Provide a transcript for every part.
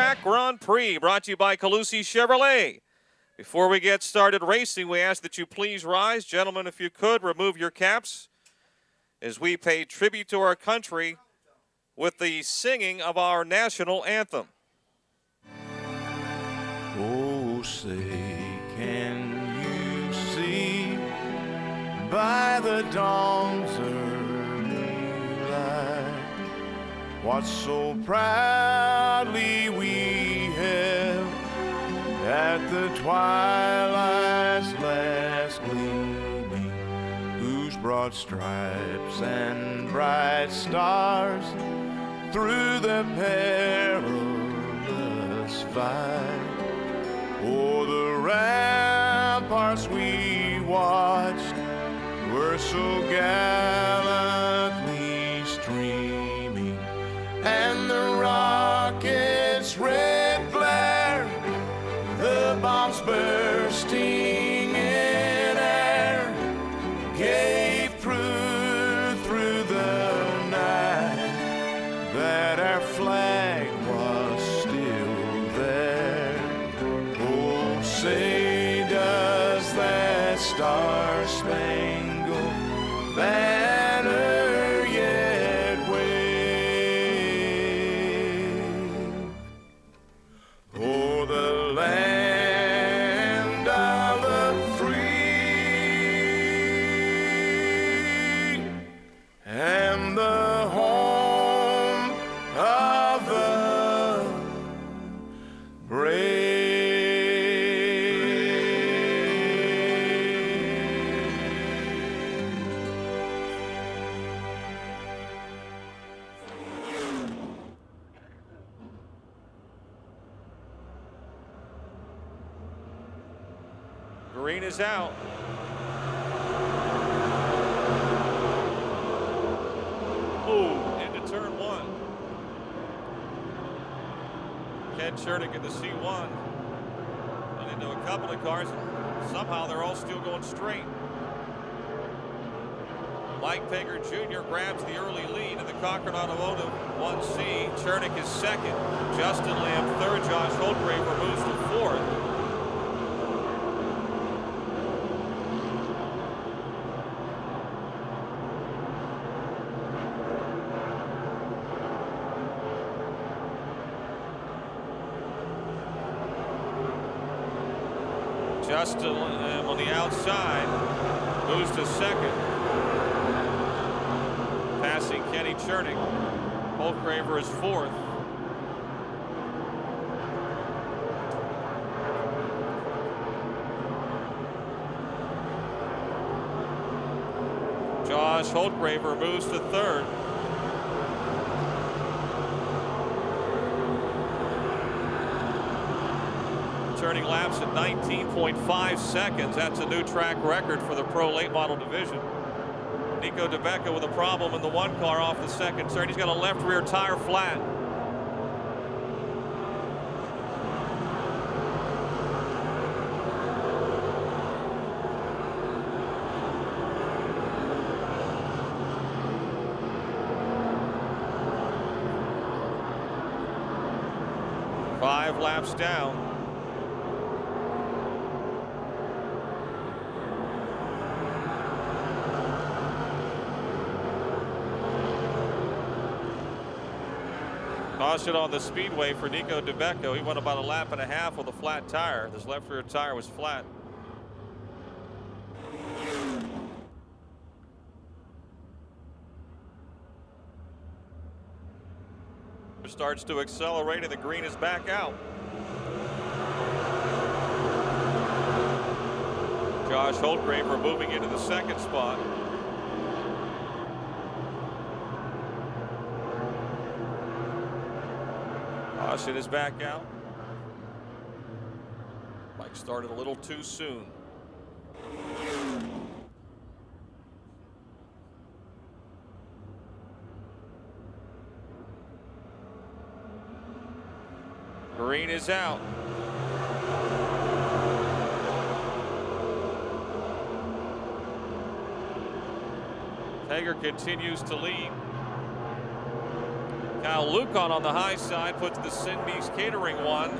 Track Grand Prix, brought to you by Calusi Chevrolet. Before we get started racing, we ask that you please rise. Gentlemen, if you could, remove your caps as we pay tribute to our country with the singing of our national anthem. Oh, say, can you see by the dawn's early light what so proudly we held at the twilight's last gleaming, whose broad stripes and bright stars through the perilous fight o'er the ramparts we watched were so gallantly streaming, and the rocket's red glare, the bombs bursting in air, gave proof through the night that our flag was still there. Oh, say, does that star-spangled banner yet wave? Oh, the land of the free and the home of the brave. Green is out. Ooh, into turn one. Ken Chernick in the C1. And into a couple of cars. Somehow they're all still going straight. Mike Pager Jr. grabs the early lead in the Cochran Automotive 1C. Chernick is second. Justin Lamb third. Josh Holdgraver moves to fourth. Justin Lamb on the outside moves to second, passing Kenny Chernick. Holdgraver is fourth. Josh Holdgraver moves to third. Turning laps at 19.5 seconds. That's a new track record for the Pro Late Model division. Nico DeBecca with a problem in the one car off the second turn. He's got a left rear tire flat. Five laps down. Caution on the Speedway for Nico DeBecca. He went about a lap and a half with a flat tire. This left rear tire was flat. Starts to accelerate and the green is back out. Josh Holdgraver moving into the second spot. Caution is back out. Bike started a little too soon. Green is out. Pager continues to lead. Kyle Lucon on the high side puts the Cindy's Catering one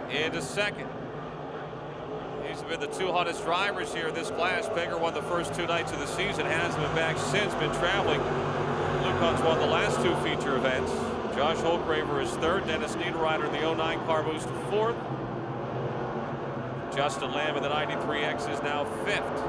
into second. These have been the two hottest drivers here in this class. Beggar won the first 2 nights of the season, hasn't been back since, been traveling. Lucon's won the last 2 feature events. Josh Holkraver is third. Dennis Niederreiter in the 09 car moves to fourth. Justin Lamb in the 93X is now fifth.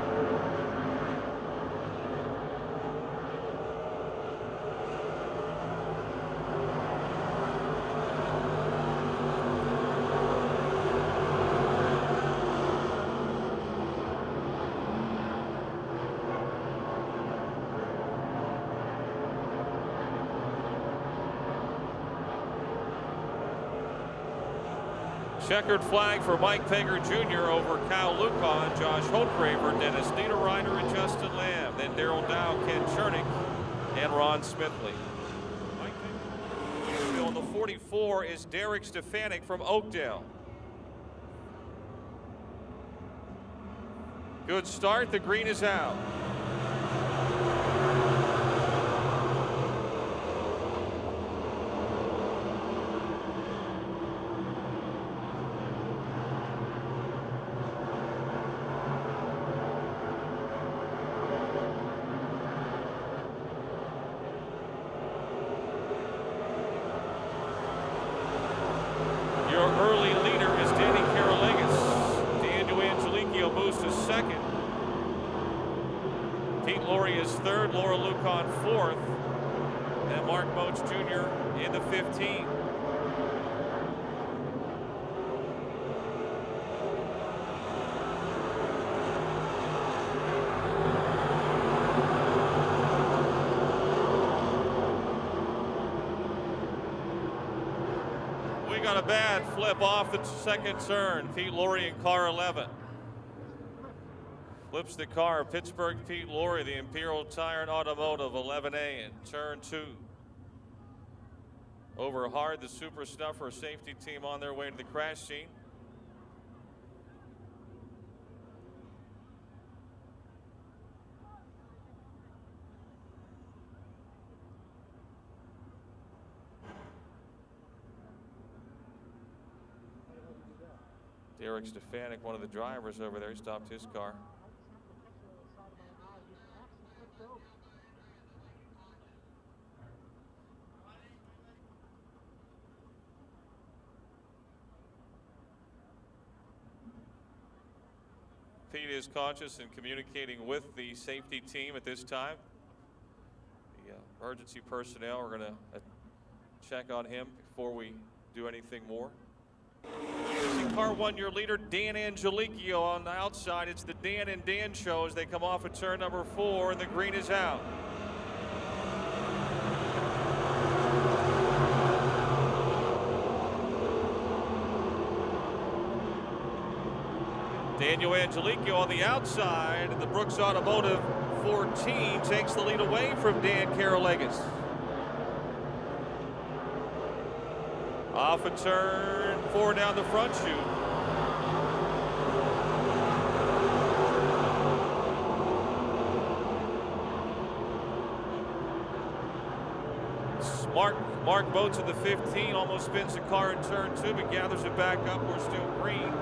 Checkered flag for Mike Peger Jr. over Kyle Lucon, Josh Holkraver, Dennis Niederreiter, and Justin Lamb. Then Darrell Dow, Ken Chernick, and Ron Smithley. Mike Peger on the 44 is Derek Stefanik from Oakdale. Good start. The green is out. Early leader is Danny Carolegas. Daniel Angelicchio moves to second. Pete Laurie is third. Laura Lucon fourth. And Mark Moach Jr. in the 15. Got a bad flip off the second turn. Pete Laurie in car 11. Flips the car. Pittsburgh Pete Laurie, the Imperial Tire and Automotive 11A in turn 2. Over hard, the Super Stuffer safety team on their way to the crash scene. Derek Stefanik, one of the drivers over there, stopped his car. Pete is conscious and communicating with the safety team at this time. The emergency personnel are going to check on him before we do anything more. Car 1, your leader, Dan Angelicchio on the outside. It's the Dan and Dan show as they come off of turn number 4, and the green is out. Daniel Angelicchio on the outside, and the Brooks Automotive 14 takes the lead away from Dan Carolegas. Off a turn 4 down the front chute. Mark Boats in the 15 almost spins the car in turn 2, but gathers it back up. We're still green.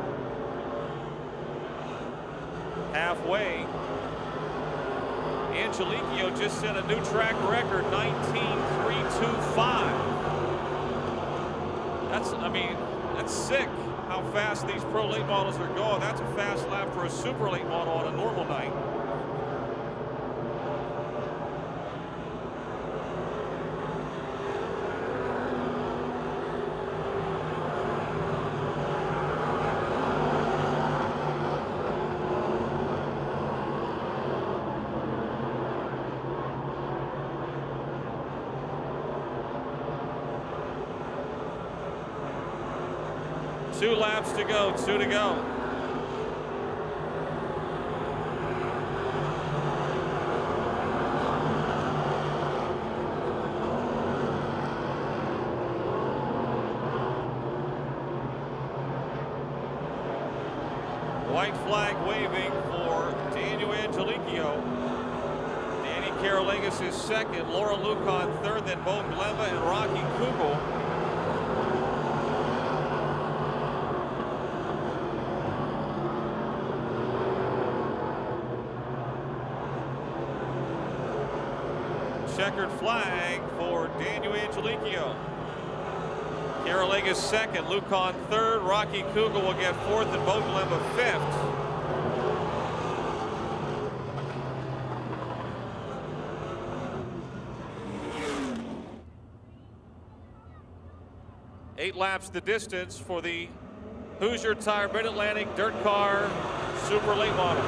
Halfway. Angelicchio just set a new track record, 19.325. That's sick how fast these pro late models are going. That's a fast lap for a super late model on a normal night. Two laps to go, 2 to go. White flag waving for Daniel Angelicchio. Danny Carolingus is second, Laura Lucan third, then Bo Glemma and Rocky Kugel. Checkered flag for Daniel Angelicchio. Carolingus second, Lucan third, Rocky Kugel will get fourth, and Bo Glemma fifth. Eight laps the distance for the Hoosier Tire Mid-Atlantic Dirt Car Super Late Models.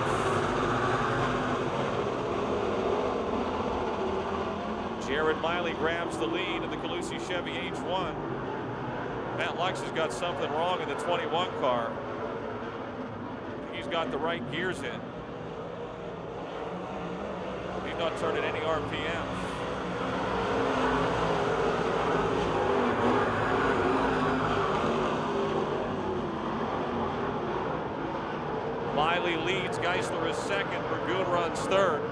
Jared Miley grabs the lead in the Calusi Chevy H1. Matt Lux has got something wrong in the 21 car. He's got the right gears in. He's not turning any RPMs. Miley leads, Geisler is second, Burgoon runs third.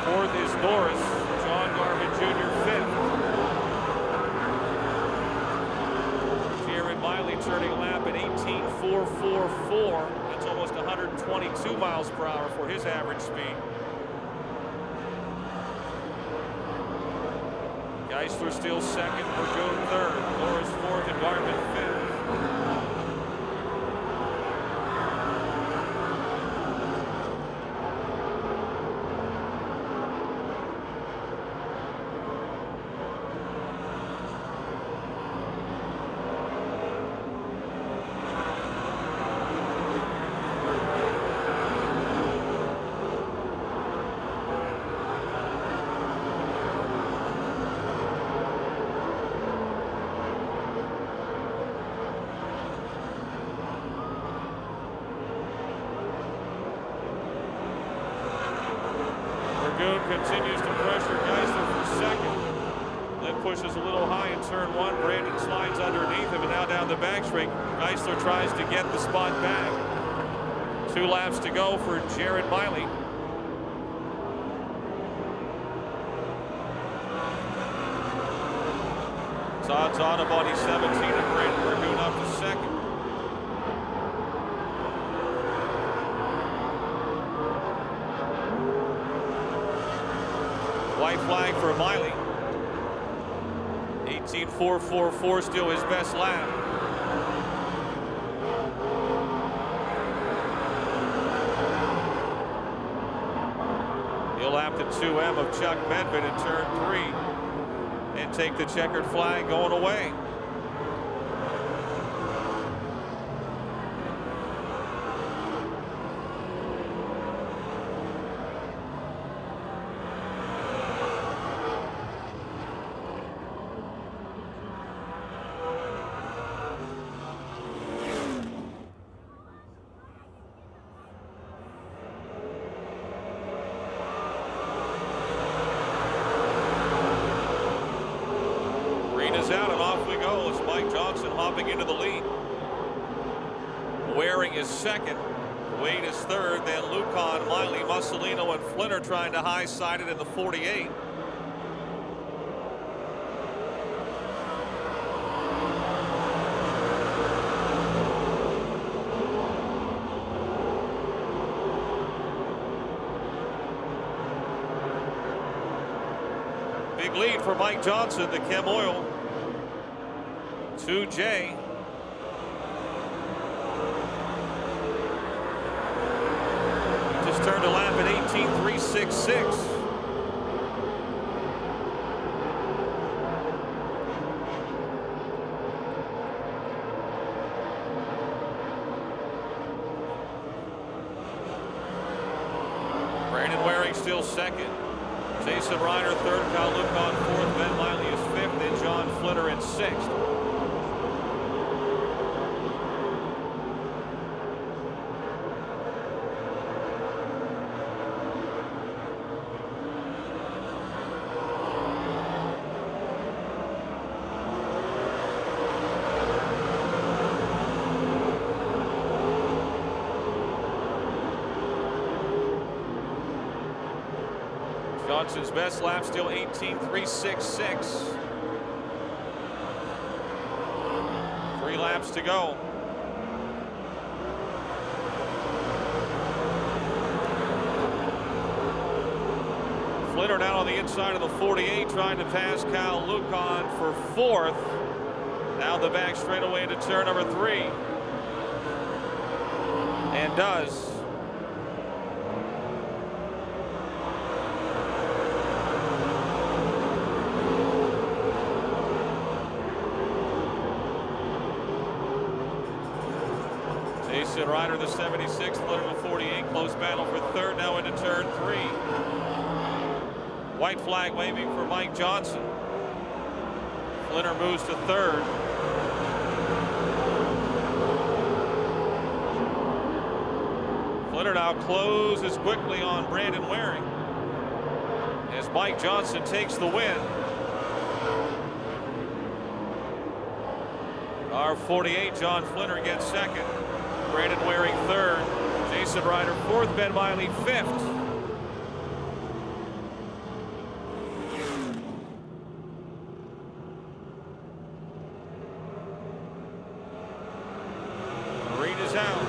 Fourth is Norris, John Garvin Jr. fifth. Jared Miley turning lap at 18.444. That's almost 122 miles per hour for his average speed. Geisler still second, Burgoon third, Norris fourth, and Garvin fifth. Continues to pressure Geisler for second. Then pushes a little high in turn one. Brandon slides underneath him, and now down the back straight. Geisler tries to get the spot back. 2 laps to go for Jared Miley. Todd's Auto Body 17 and Brandon Burgoon up to second. White flag for Miley. 18.444, still his best lap. He'll lap the 2M of Chuck Medved in turn 3 and take the checkered flag going away. Out and off we go as Mike Johnson hopping into the lead. Waring is second, Wade is third, then Lucan, Miley, Mussolino, and Flinner trying to high side it in the 48. Big lead for Mike Johnson, the Chem Oil. 2J. Just turned a lap at 18.366. Brandon Waring still second. Jason Reiner third, Kyle Lucan fourth, Ben Miley is fifth, and John Flinner in sixth. Johnson's best lap still 18.366. 3 laps to go. Flinner now on the inside of the 48, trying to pass Kyle Lucon for 4th. Down the back straightaway into turn number 3. And does. Jason Ryder, the 76, Flinner the 48, close battle for 3rd, now into turn 3. White flag waving for Mike Johnson. Flinner moves to 3rd. Flinner now closes quickly on Brandon Waring as Mike Johnson takes the win. Our 48, John Flinner, gets 2nd. Brandon Waring 3rd. Jason Ryder 4th. Ben Miley 5th. Green is out.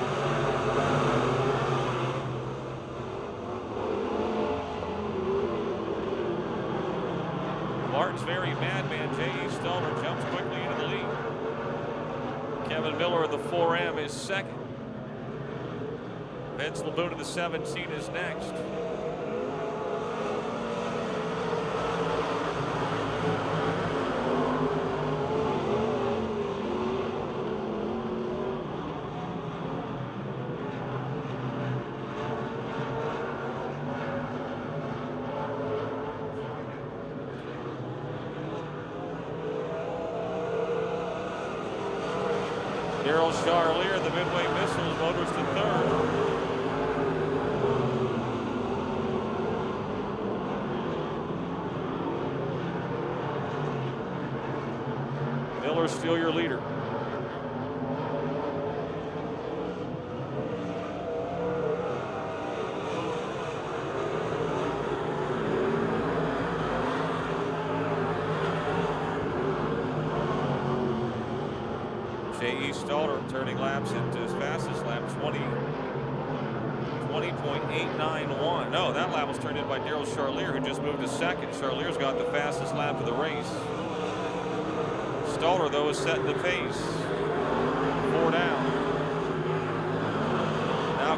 Martin's very madman J.E. Stoller jumps quickly into the lead. Kevin Miller of the 4M is 2nd. Vince Laboon of the 17 is next. Daryl Charlier, the Midway Missiles, motors to 3rd. Miller still your leader. J.E. Stoller turning laps into his fastest lap, 20.891. No, that lap was turned in by Daryl Charlier, who just moved to 2nd. Charlier's got the fastest lap of the race. Stoller, though, is setting the pace. 4 down. Now,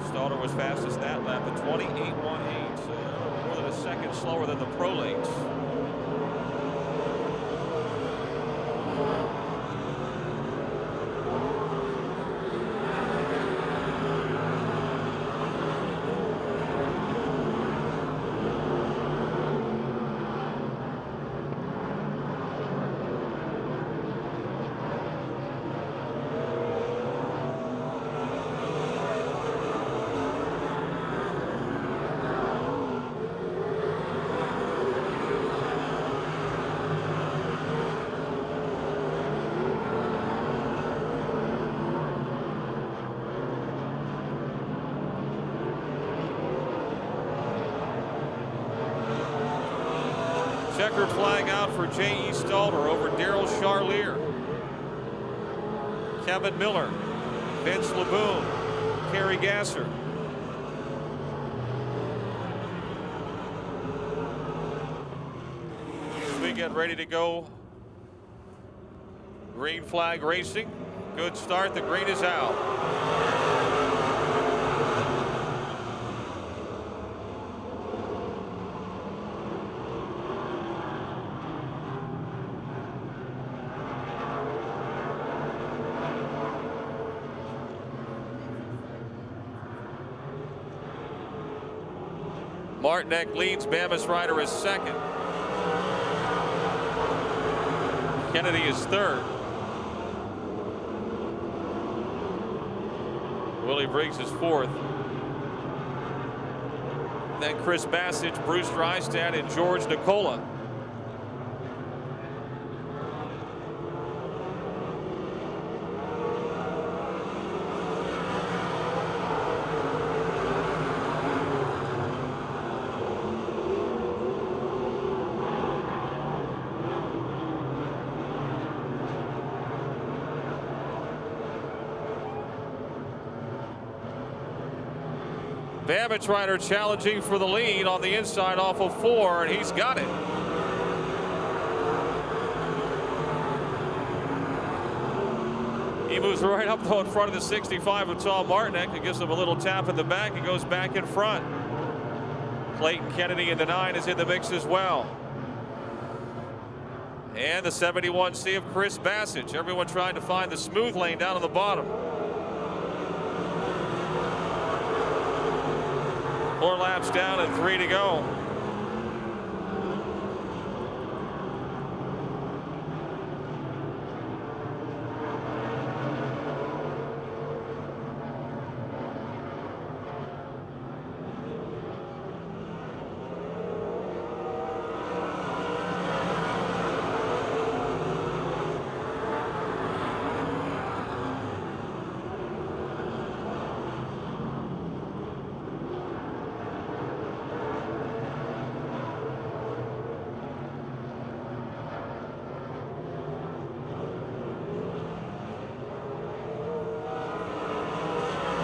Stoller was fastest that lap at 28.18, so more than a second slower than the prolates. Checkered flag out for J.E. Stoller over Daryl Charlier. Kevin Miller, Vince Laboon, Kerry Gasser. As we get ready to go, green flag racing. Good start, the green is out. Martinek leads, Bama's Ryder is 2nd. Kennedy is 3rd. Willie Briggs is 4th. Then Chris Bassage, Bruce Drystad, and George Nicola. Babbitt's rider challenging for the lead on the inside off of 4, and he's got it. He moves right up though in front of the 65 of Tom Martinek. It gives him a little tap in the back and goes back in front. Clayton Kennedy in the 9 is in the mix as well. And the 71C of Chris Bassage. Everyone trying to find the smooth lane down on the bottom. 4 laps down and 3 to go.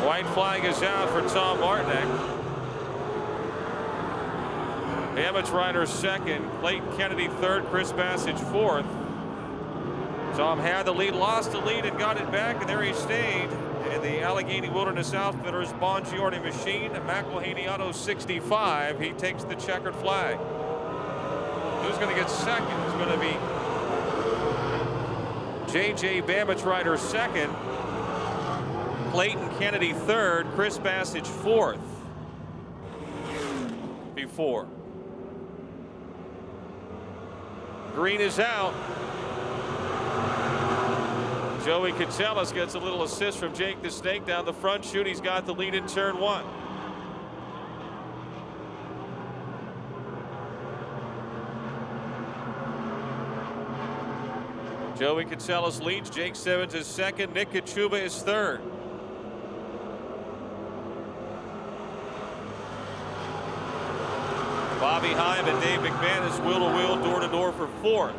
White flag is out for Tom Martinek. Babbitt's rider second, Clayton Kennedy third, Chris Bassage fourth. Tom had the lead, lost the lead, and got it back, and there he stayed. And the Allegheny Wilderness Outfitters Bongiorni machine, McElhaney Auto 65, he takes the checkered flag. Who's going to get second? It's going to be J.J. Babbitt's rider second. Clayton Kennedy third, Chris Bassage fourth. Before. Green is out. Joey Catellus gets a little assist from Jake the Snake down the front chute. He's got the lead in turn 1. Joey Catellus leads. Jake Simmons is second. Nick Kachuba is third. Bobby Heim and Dave McManus wheel-to-wheel, door-to-door for fourth.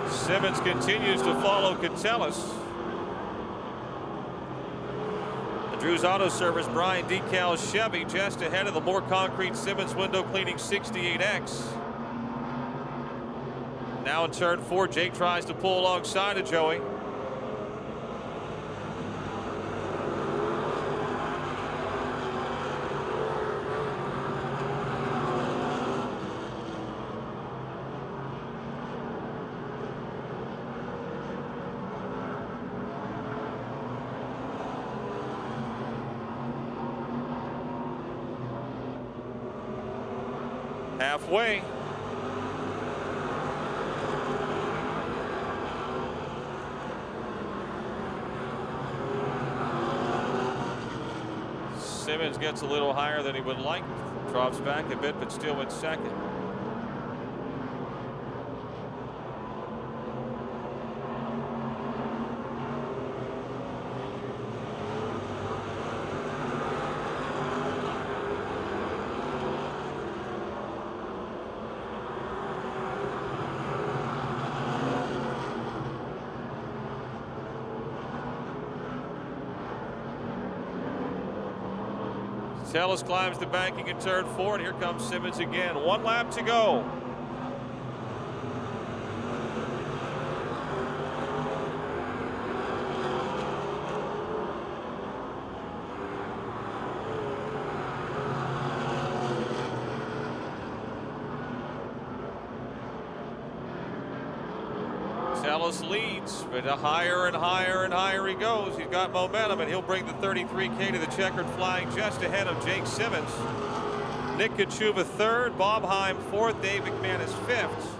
Simmons continues to follow Catellus. Drew's Auto Service, Brian Decal Chevy, just ahead of the more concrete Simmons window cleaning 68X. Now in turn 4, Jake tries to pull alongside of Joey. Halfway. Simmons gets a little higher than he would like. Drops back a bit, but still in second. Catellus climbs the banking in turn 4, and here comes Simmons again. 1 lap to go. Catellus leads, but higher and higher and higher he goes. He's got momentum, and he'll bring the 33K to the checkered flag just ahead of Jake Simmons. Nick Kachuba third, Bob Heim fourth, Dave McManus fifth.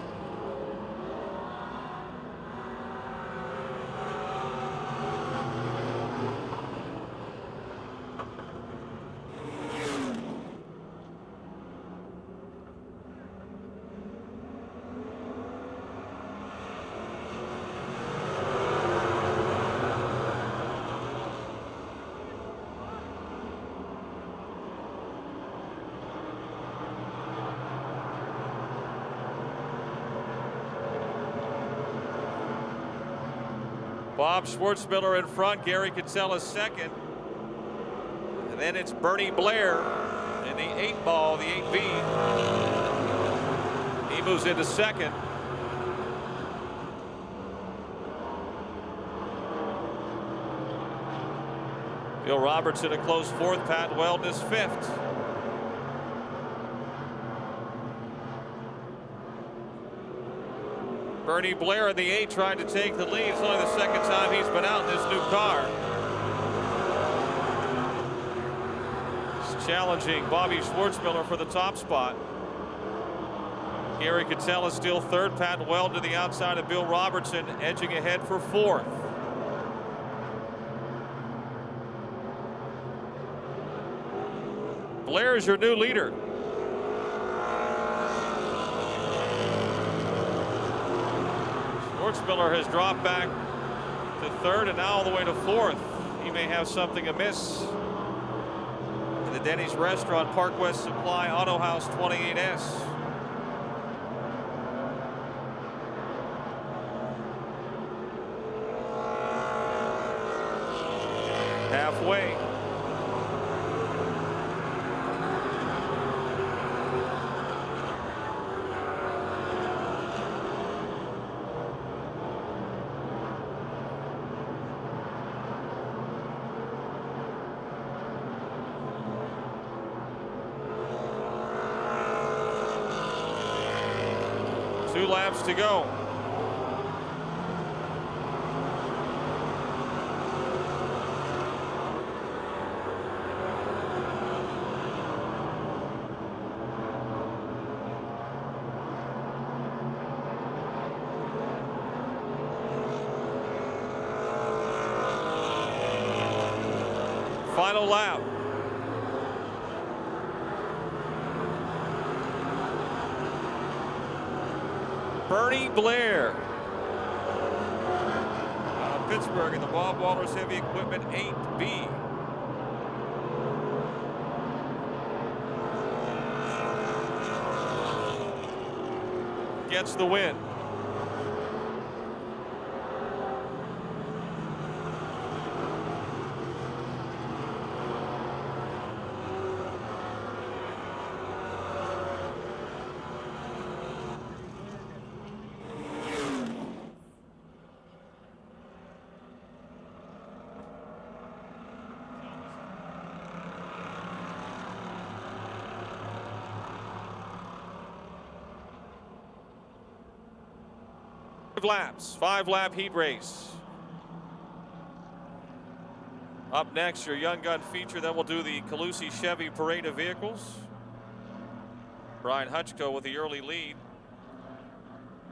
Bob Schwartzmiller in front, Gary Kinsella second. And then it's Bernie Blair in the 8 ball, the 8B. He moves into second. Bill Robertson a close fourth, Pat Weldon is fifth. Bernie Blair in the 8 trying to take the lead. It's only the second time he's been out in this new car. He's challenging Bobby Schwartzmiller for the top spot. Gary Kinsella still third. Pat Weldon to the outside of Bill Robertson, edging ahead for fourth. Blair is your new leader. Schwartzmiller has dropped back to third and now all the way to fourth. He may have something amiss in the Denny's Restaurant, Park West Supply, Auto House 28S. Halfway. Two laps to go. Final lap. Bernie Blair out of Pittsburgh in the Bob Walters Heavy Equipment 8B. Gets the win. Laps, 5-lap heat race. Up next, your Young Gun feature. Then we'll do the Calusi Chevy parade of vehicles. Brian Hutchko with the early lead.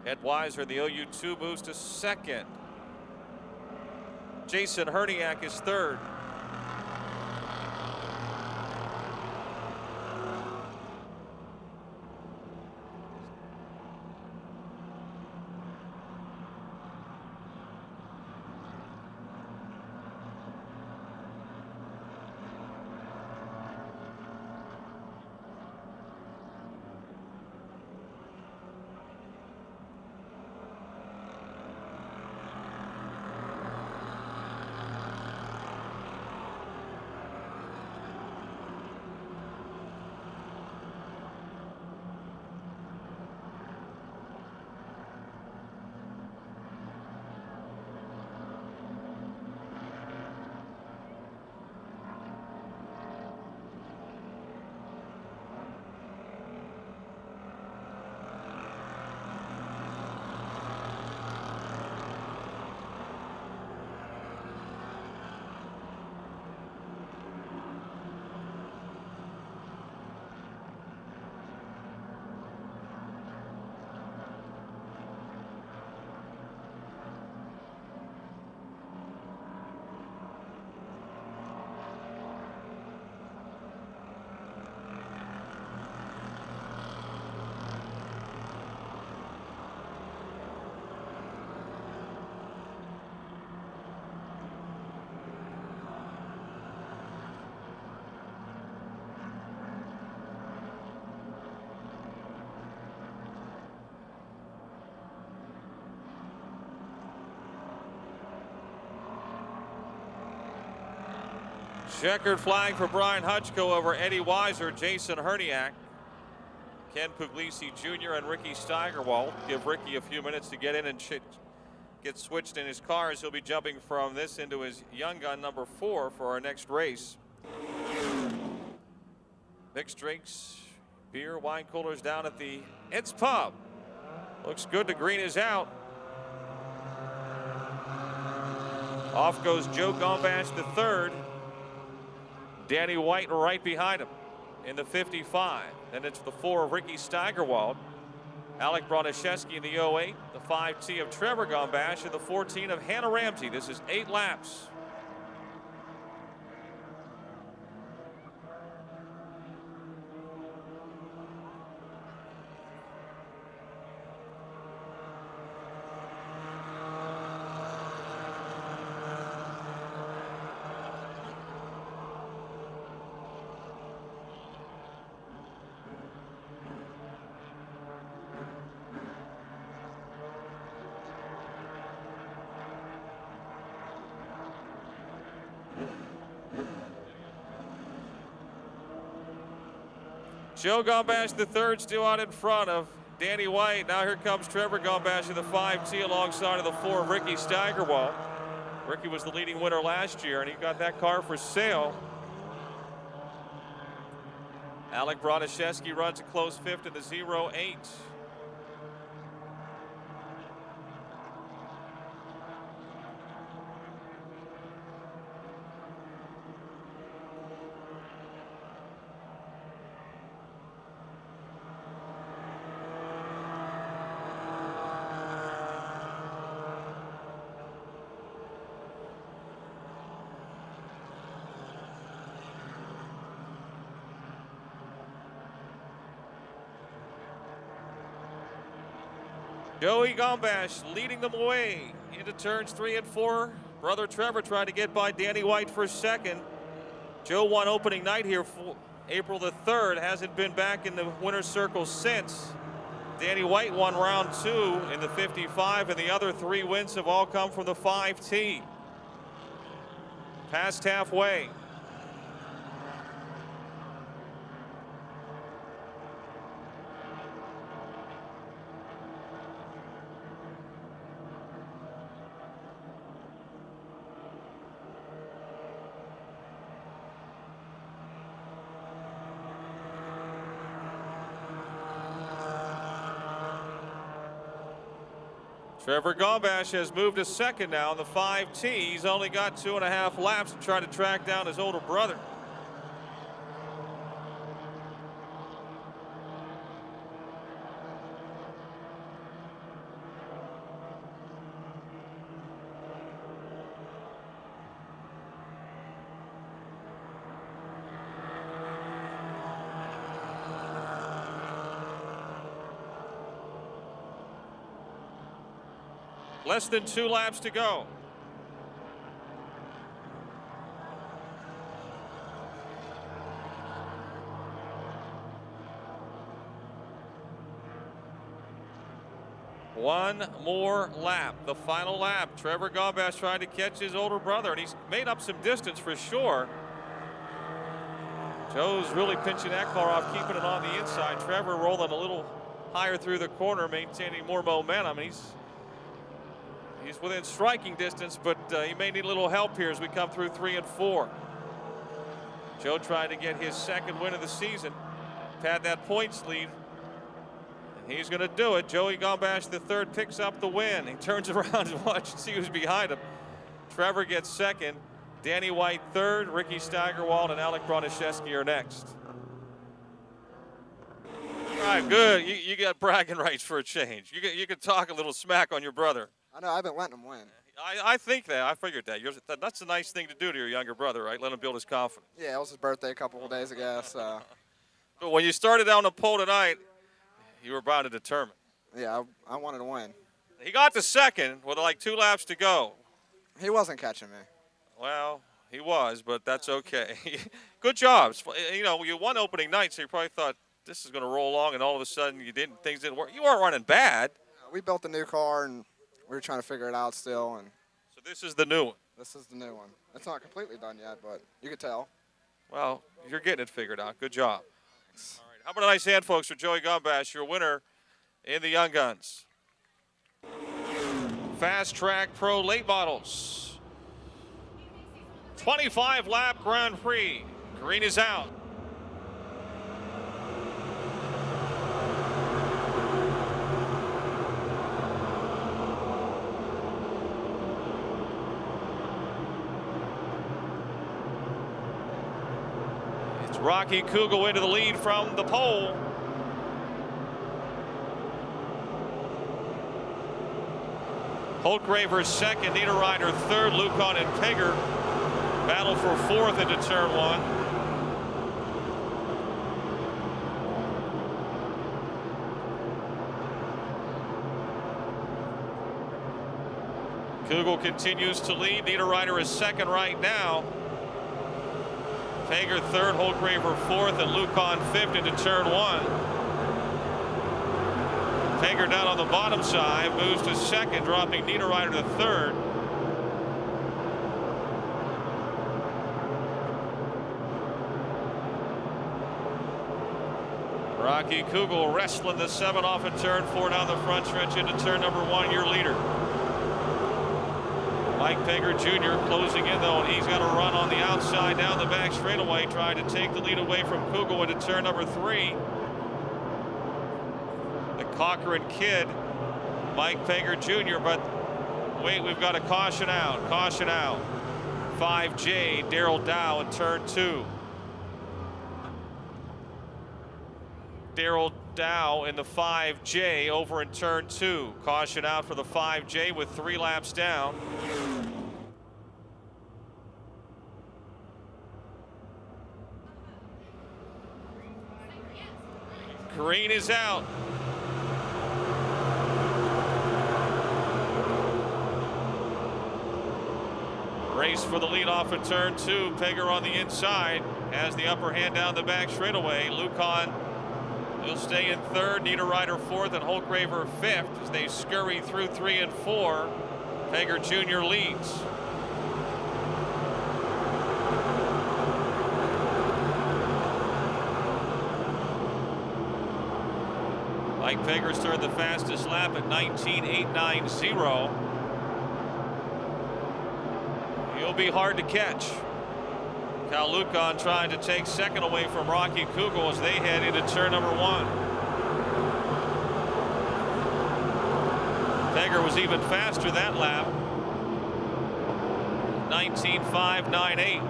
Ed Weiser, the OU2, moves to second. Jason Herniak is third. Checkered flag for Brian Hutchko over Eddie Weiser, Jason Herniak, Ken Puglisi Jr., and Ricky Steigerwald. Give Ricky a few minutes to get in and get switched in his car, as he'll be jumping from this into his young gun number 4 for our next race. Mixed drinks, beer, wine coolers down at the Ed's Pub. Looks good. The green is out. Off goes Joe Gombash the third. Danny White right behind him in the 55. Then it's the 4 of Ricky Steigerwald. Alec Broniszewski in the 08. The 5T of Trevor Gombash and the 14 of Hannah Ramsey. This is 8 laps. Joe Gombash the third still out in front of Danny White. Now here comes Trevor Gombash in the 5T alongside of the 4 of Ricky Steigerwald. Ricky was the leading winner last year, and he got that car for sale. Alec Broniszewski runs a close 5th in the 08. Joey Gombash leading them away into turns 3 and 4. Brother Trevor trying to get by Danny White for second. Joe won opening night here for April the 3rd. Hasn't been back in the winner's circle since. Danny White won round 2 in the 55, and the other 3 wins have all come from the 5T. Past halfway. Trevor Gombash has moved to second now in the 5T. He's only got 2.5 laps to try to track down his older brother. Less than 2 laps to go. One more lap, the final lap. Trevor Gombash trying to catch his older brother, and he's made up some distance for sure. Joe's really pinching that car off, keeping it on the inside. Trevor rolling a little higher through the corner, maintaining more momentum. He's within striking distance, but he may need a little help here as we come through 3 and 4. Joe trying to get his second win of the season. Had that points lead. And he's going to do it. Joey Gombash the third picks up the win. He turns around and watches and see who's behind him. Trevor gets second. Danny White third. Ricky Steigerwald and Alec Broniszewski are next. All right, good. You got bragging rights for a change. You can talk a little smack on your brother. I know, I've been letting him win. I think that. I figured that. That's a nice thing to do to your younger brother, right? Let him build his confidence. Yeah, it was his birthday a couple of days ago, so. But when you started on the pole tonight, you were bound to determine. Yeah, I wanted to win. He got to second with like 2 laps to go. He wasn't catching me. Well, he was, but that's okay. Good job. You know, you won opening night, so you probably thought this is going to roll along, and all of a sudden things didn't work. You weren't running bad. We built a new car, and we were trying to figure it out still. And so this is the new one. This is the new one. It's not completely done yet, but you can tell. Well, you're getting it figured out. Good job. All right. How about a nice hand, folks, for Joey Gumbash, your winner in the Young Guns. Fast Track Pro Late Models. 25-lap Grand Prix. Green is out. It's Rocky Kugel into the lead from the pole. Holtgraver second, Niederreiter third, Lucon and Pegger battle for fourth into turn one. Kugel continues to lead. Niederreiter is second right now. Pegger third, Holtgraver fourth, and Lucon fifth into turn one. Pegger down on the bottom side, moves to second, dropping Niederreiter to third. Rocky Kugel wrestling the 7 off of turn 4 down the front stretch into turn number 1, your leader. Mike Pegger Jr. closing in though, and he's got a run on the outside down the back straightaway, trying to take the lead away from Kugel into turn number 3. The Cochran kid, Mike Pegger Jr., but wait, we've got a caution out, 5J, Darrell Dow in turn 2. Darrell Dow in the 5J over in turn 2. Caution out for the 5J with 3 laps down. Green is out. Race for the lead off of turn 2. Pegger on the inside has the upper hand down the back straightaway. Lucon will stay in third, Niederreiter fourth, and Holtgraver fifth as they scurry through 3 and 4. Pegger Jr. leads. Mike Pegger's turned the fastest lap at 19.890. He'll be hard to catch. Cal Lucon trying to take second away from Rocky Kugel as they head into turn number 1. Pegger was even faster that lap. 19.598.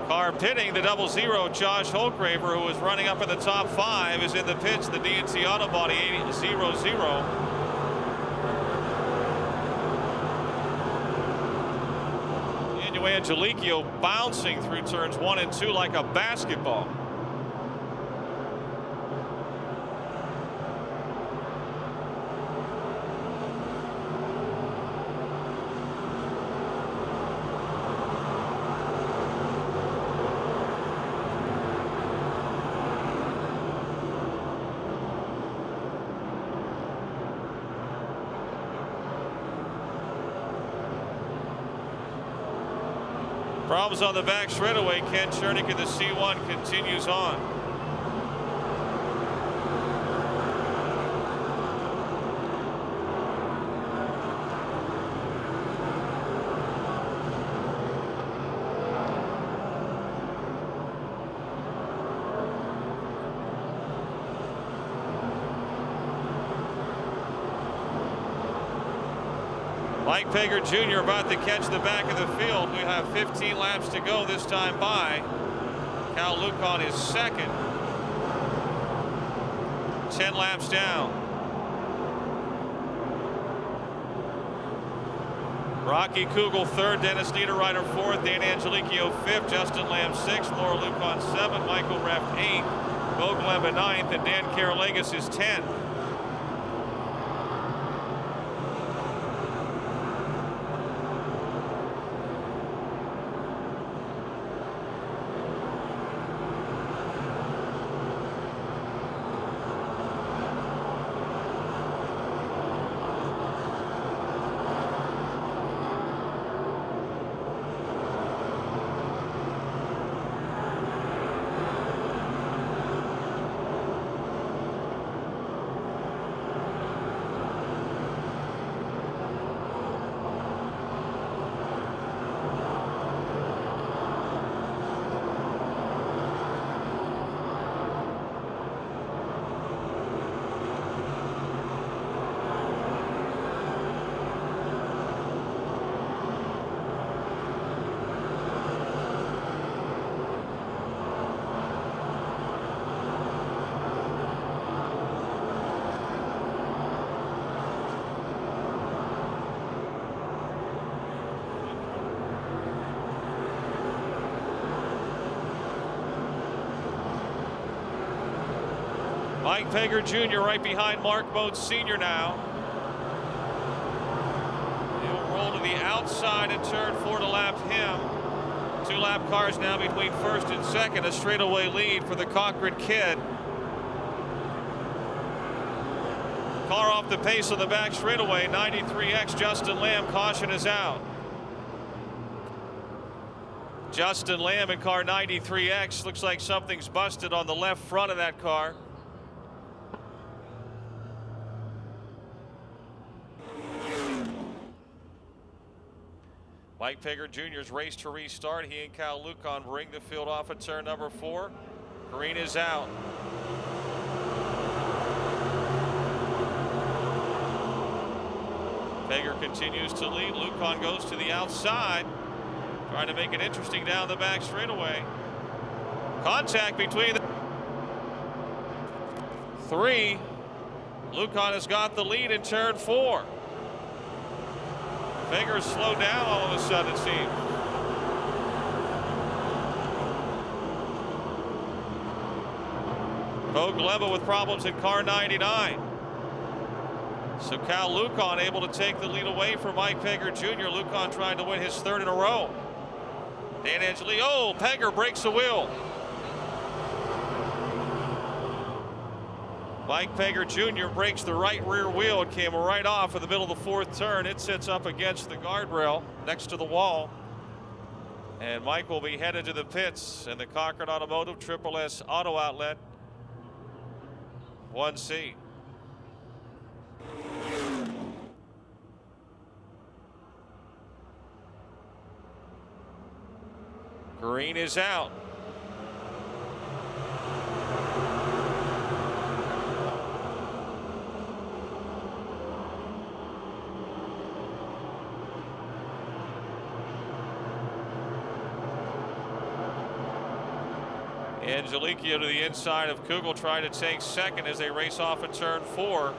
Car pitting the 00, Josh Holtgraver, who was running up in the top 5, is in the pits. The DNC Auto Body 80-00. Angelicchio bouncing through turns 1 and 2 like a basketball. Problems on the back straightaway. Ken Chernick in the C1 continues on. Mike Pegger Jr. about to catch the back of the field. We have 15 laps to go this time by. Cal Lucon is second. 10 laps down. Rocky Kugel third, Dennis Niederreiter fourth, Dan Angelicchio fifth, Justin Lamb sixth, Laura Lucon seventh, Michael Reft eighth, Bo Glemba ninth, and Dan Karalegas is 10th. Mike Pager Jr. right behind Mark Moat Sr. now. He'll roll to the outside in turn 4 to lap him. 2 lap cars now between first and second. A straightaway lead for the Cochran kid. Car off the pace of the back straightaway. 93X Justin Lamb, caution is out. Justin Lamb in car 93X. Looks like something's busted on the left front of that car. Mike Pager Jr.'s race to restart. He and Cal Lucon bring the field off at turn number 4. Green is out. Pager continues to lead. Lucon goes to the outside, trying to make it interesting down the back straightaway. Contact between the 3. Lucon has got the lead in turn 4. Pager's slowed down all of a sudden, it seems. Bo Gleba with problems in car 99. So Cal Lucon able to take the lead away from Mike Pager Jr. Lucon trying to win his 3rd in a row. Dan Angeli, oh, Pager breaks the wheel. Mike Pager Jr. breaks the right rear wheel. It came right off in the middle of the 4th turn. It sits up against the guardrail next to the wall. And Mike will be headed to the pits in the Cochran Automotive Triple S Auto Outlet 1C. Green is out. Angeliquio to the inside of Kugel, trying to take second as they race off at turn 4.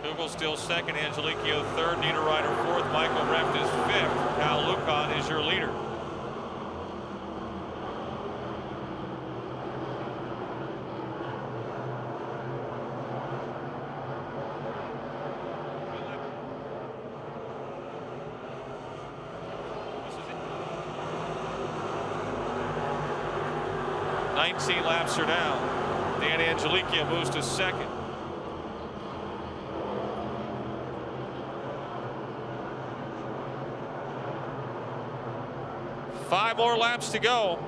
Kugel still second, Angeliquio 3rd, Niederreiter 4th, Michael Reft is 5th. Cal Lucon is your leader. Laps are down. Dan Angeliquio moves to 2nd. Five more laps to go.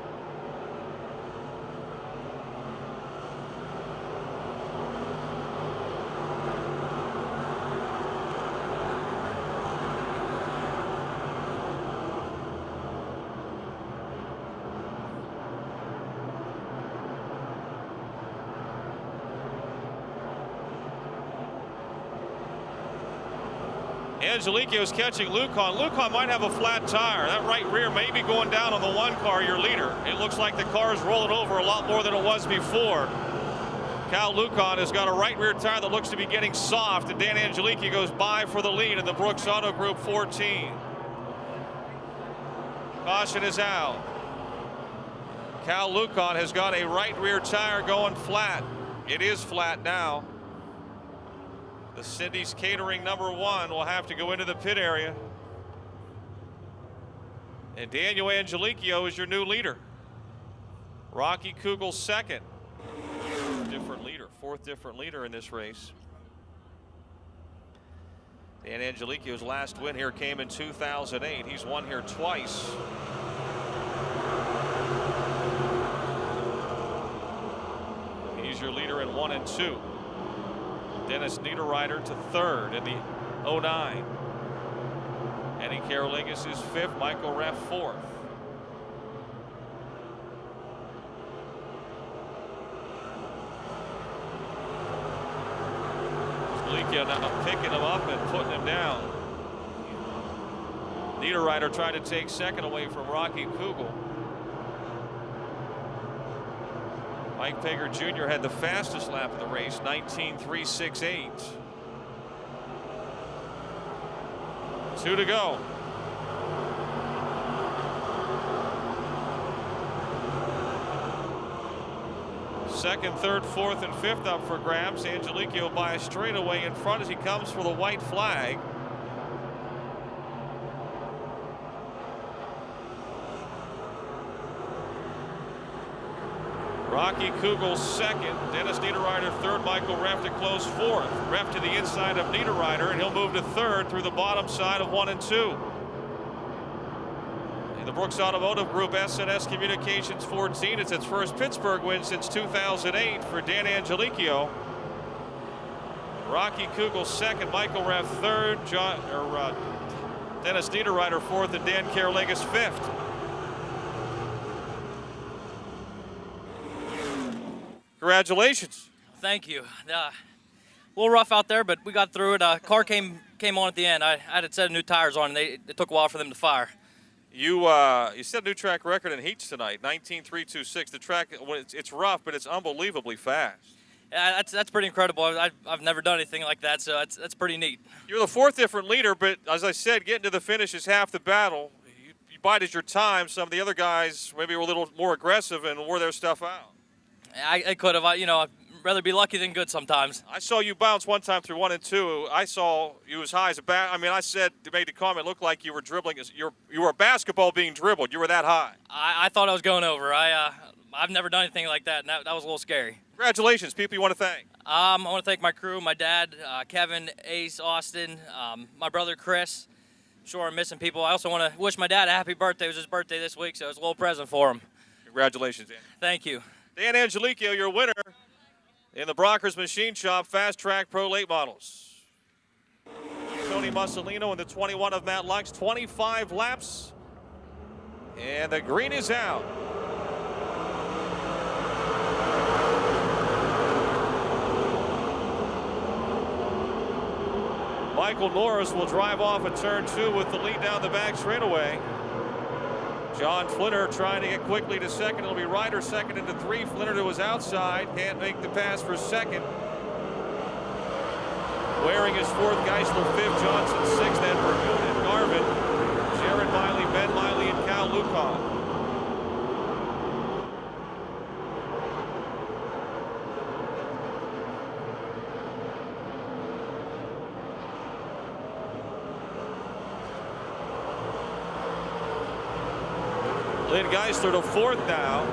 Angeliquio is catching Lucon. Lucon might have a flat tire. That right rear may be going down on the 1 car, your leader. It looks like the car is rolling over a lot more than it was before. Cal Lucon has got a right rear tire that looks to be getting soft, and Dan Angeliquio goes by for the lead in the Brooks Auto Group 14. Caution is out. Cal Lucon has got a right rear tire going flat. It is flat now. The Cindy's Catering number 1 will have to go into the pit area. And Daniel Angeliquio is your new leader. Rocky Kugel 2nd. Different leader, 4th different leader in this race. Dan Angeliquio's last win here came in 2008. He's won here twice. He's your leader in 1 and 2. Dennis Niederreiter to 3rd in the 09. Eddie Carolingus is 5th. Michael Reft 4th. Angeliquio now picking him up and putting him down. Niederreiter tried to take 2nd away from Rocky Kugel. Mike Pager Jr. had the fastest lap of the race, 19.368. 2 to go. Second, third, fourth, and fifth up for grabs. Angelico by a straightaway in front as he comes for the white flag. Rocky Kugel second, Dennis Niederreiter third, Michael Reff to close fourth. Reff to the inside of Niederreiter, and he'll move to third through the bottom side of 1 and 2. In the Brooks Automotive Group SNS Communications 14, it's its first Pittsburgh win since 2008 for Dan Angelico. Rocky Kugel second, Michael Reff third, Dennis Niederreiter fourth, and Dan Kerlegas fifth. Congratulations. Thank you. A little rough out there, but we got through it. Car came on at the end. I had a set of new tires on, and it took a while for them to fire. You set a new track record in heats tonight, 19.326. The track, it's rough, but it's unbelievably fast. Yeah, that's pretty incredible. I've never done anything like that, so that's pretty neat. You're the fourth different leader, but as I said, getting to the finish is half the battle. You bided your time. Some of the other guys maybe were a little more aggressive and wore their stuff out. I could have, I'd rather be lucky than good sometimes. I saw you bounce one time through 1 and 2. I saw you as high as a bat. I mean, I made the comment, looked like you were dribbling. You were a basketball being dribbled. You were that high. I thought I was going over. I've never done anything like that, and that was a little scary. Congratulations, people you want to thank. I want to thank my crew, my dad, Kevin, Ace, Austin, my brother Chris. Sure, I'm missing people. I also want to wish my dad a happy birthday. It was his birthday this week, so it's a little present for him. Congratulations, Dan. Thank you. Dan Angelico, your winner in the Brockers Machine Shop Fast Track Pro Late Models. Tony Mussolino in the 21 of Matt Lux, 25 laps, and the green is out. Michael Norris will drive off at turn 2 with the lead down the back straightaway. John Flinner trying to get quickly to second. It'll be Ryder second into 3. Flinner to his outside. Can't make the pass for second. Waring is 4th. Geisler 5th. Johnson 6th. Then Bergoon and Garvin. Jared Miley, Ben Miley, and Cal Lucan. Lynn Geisler to 4th now.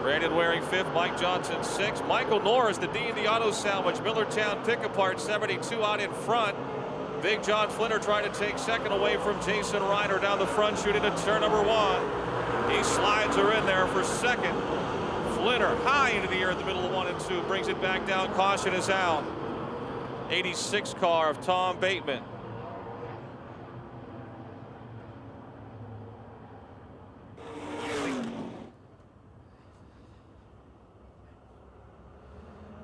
Brandon Waring 5th, Mike Johnson 6th. Michael Norris, the D&D Auto Salvage, Millertown Pick Apart 72 out in front. Big John Flinner trying to take second away from Jason Ryder down the front, shooting to turn number 1. He slides her in there for second. Flinner high into the air in the middle of 1 and 2, brings it back down, caution is out. 86 car of Tom Bateman.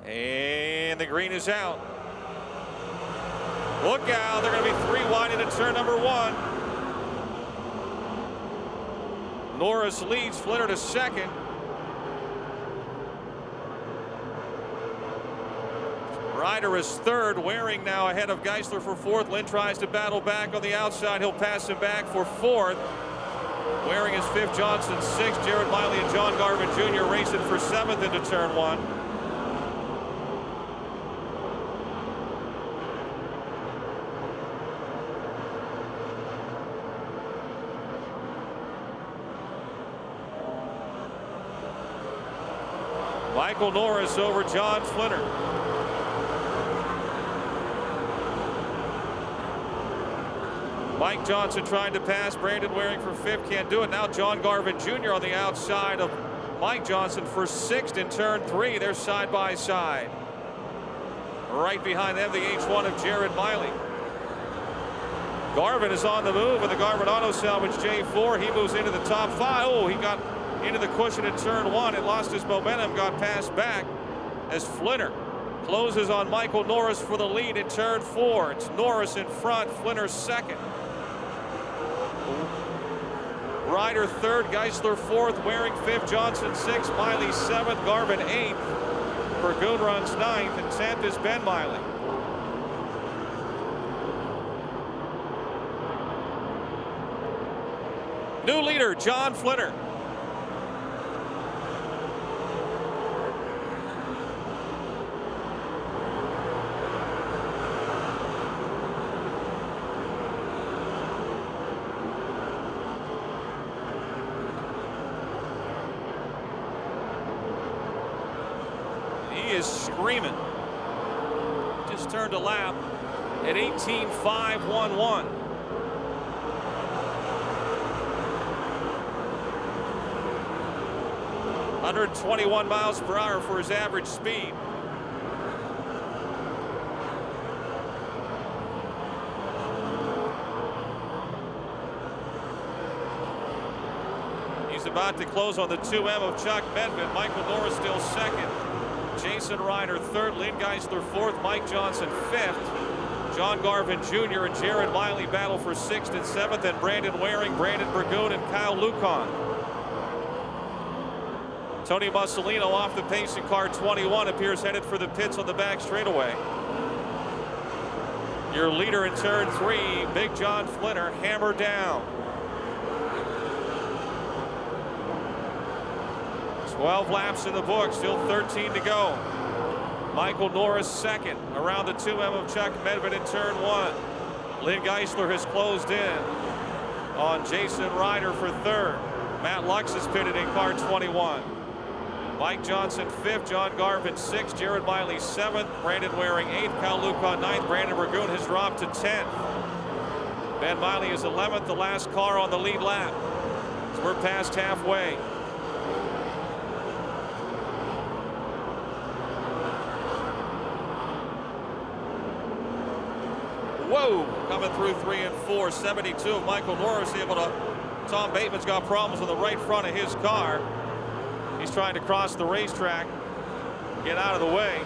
And the green is out. Look out, they're going to be 3 wide into turn number 1. Norris leads, Flinner to second. Ryder is 3rd, Waring now ahead of Geisler for 4th. Lynn tries to battle back on the outside. He'll pass him back for 4th. Waring is 5th, Johnson 6th. Jared Miley and John Garvin Jr. racing for 7th into turn 1. Michael Norris over John Flinner. Mike Johnson trying to pass Brandon Waring for 5th, can't do it. Now John Garvin Jr. on the outside of Mike Johnson for 6th in turn 3. They're side by side. Right behind them, the H1 of Jared Miley. Garvin is on the move with the Garvin Auto Salvage J4. He moves into the top 5. Oh, he got into the cushion in turn 1 and lost his momentum, got passed back as Flinner closes on Michael Norris for the lead in turn 4. It's Norris in front, Flinner 2nd. Ryder 3rd, Geisler 4th, Waring 5th, Johnson 6th, Miley 7th, Garvin 8th. Bergoon runs 9th, and 10th is Ben Miley. New leader, John Flinner. He is screaming. Just turned a lap at 18.511. 121 miles per hour for his average speed. He's about to close on the 2M of Chuck Medved. Michael Norris still second. Jason Ryder third. Lynn Geisler fourth. Mike Johnson fifth. John Garvin Jr. and Jared Miley battle for sixth and seventh. And Brandon Waring, Brandon Burgoon, and Kyle Lucan. Tony Mussolino off the pace in car 21 appears headed for the pits on the back straightaway. Your leader in turn 3, Big John Flinner, hammered down. 12 laps in the book, still 13 to go. Michael Norris second, around the 2M of Chuck Medved in turn 1. Lynn Geisler has closed in on Jason Ryder for third. Matt Lux is pitted in car 21. Mike Johnson fifth, John Garvin sixth, Jared Miley seventh, Brandon Waring eighth, Kyle Lucan ninth, Brandon Burgoon has dropped to 10th. Ben Miley is 11th, the last car on the lead lap. So we're past halfway. Whoa, coming through 3 and 4, 72 of Michael Norris able to. Tom Bateman's got problems with the right front of his car. He's trying to cross the racetrack, get out of the way.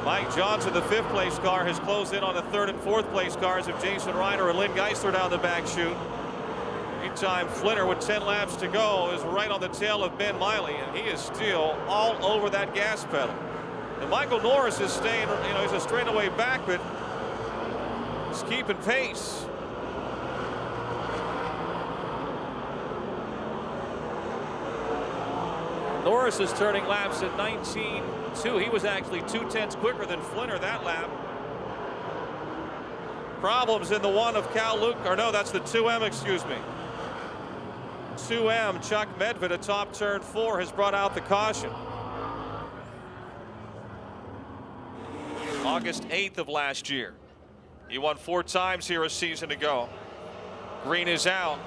Mike Johnson, the 5th place car, has closed in on the 3rd and 4th place cars of Jason Ryder and Lynn Geisler down the back chute. Meantime, Flinner with 10 laps to go is right on the tail of Ben Miley, and he is still all over that gas pedal. And Michael Norris is staying, he's a straightaway back, but he's keeping pace. Norris is turning laps at 19.2. He was actually 2/10 quicker than Flinner that lap. Problems in the one of Cal Luke, or no, that's the 2M, excuse me. 2M, Chuck Medved atop turn 4 has brought out the caution. August 8th of last year. He won 4 times here a season ago. Green is out.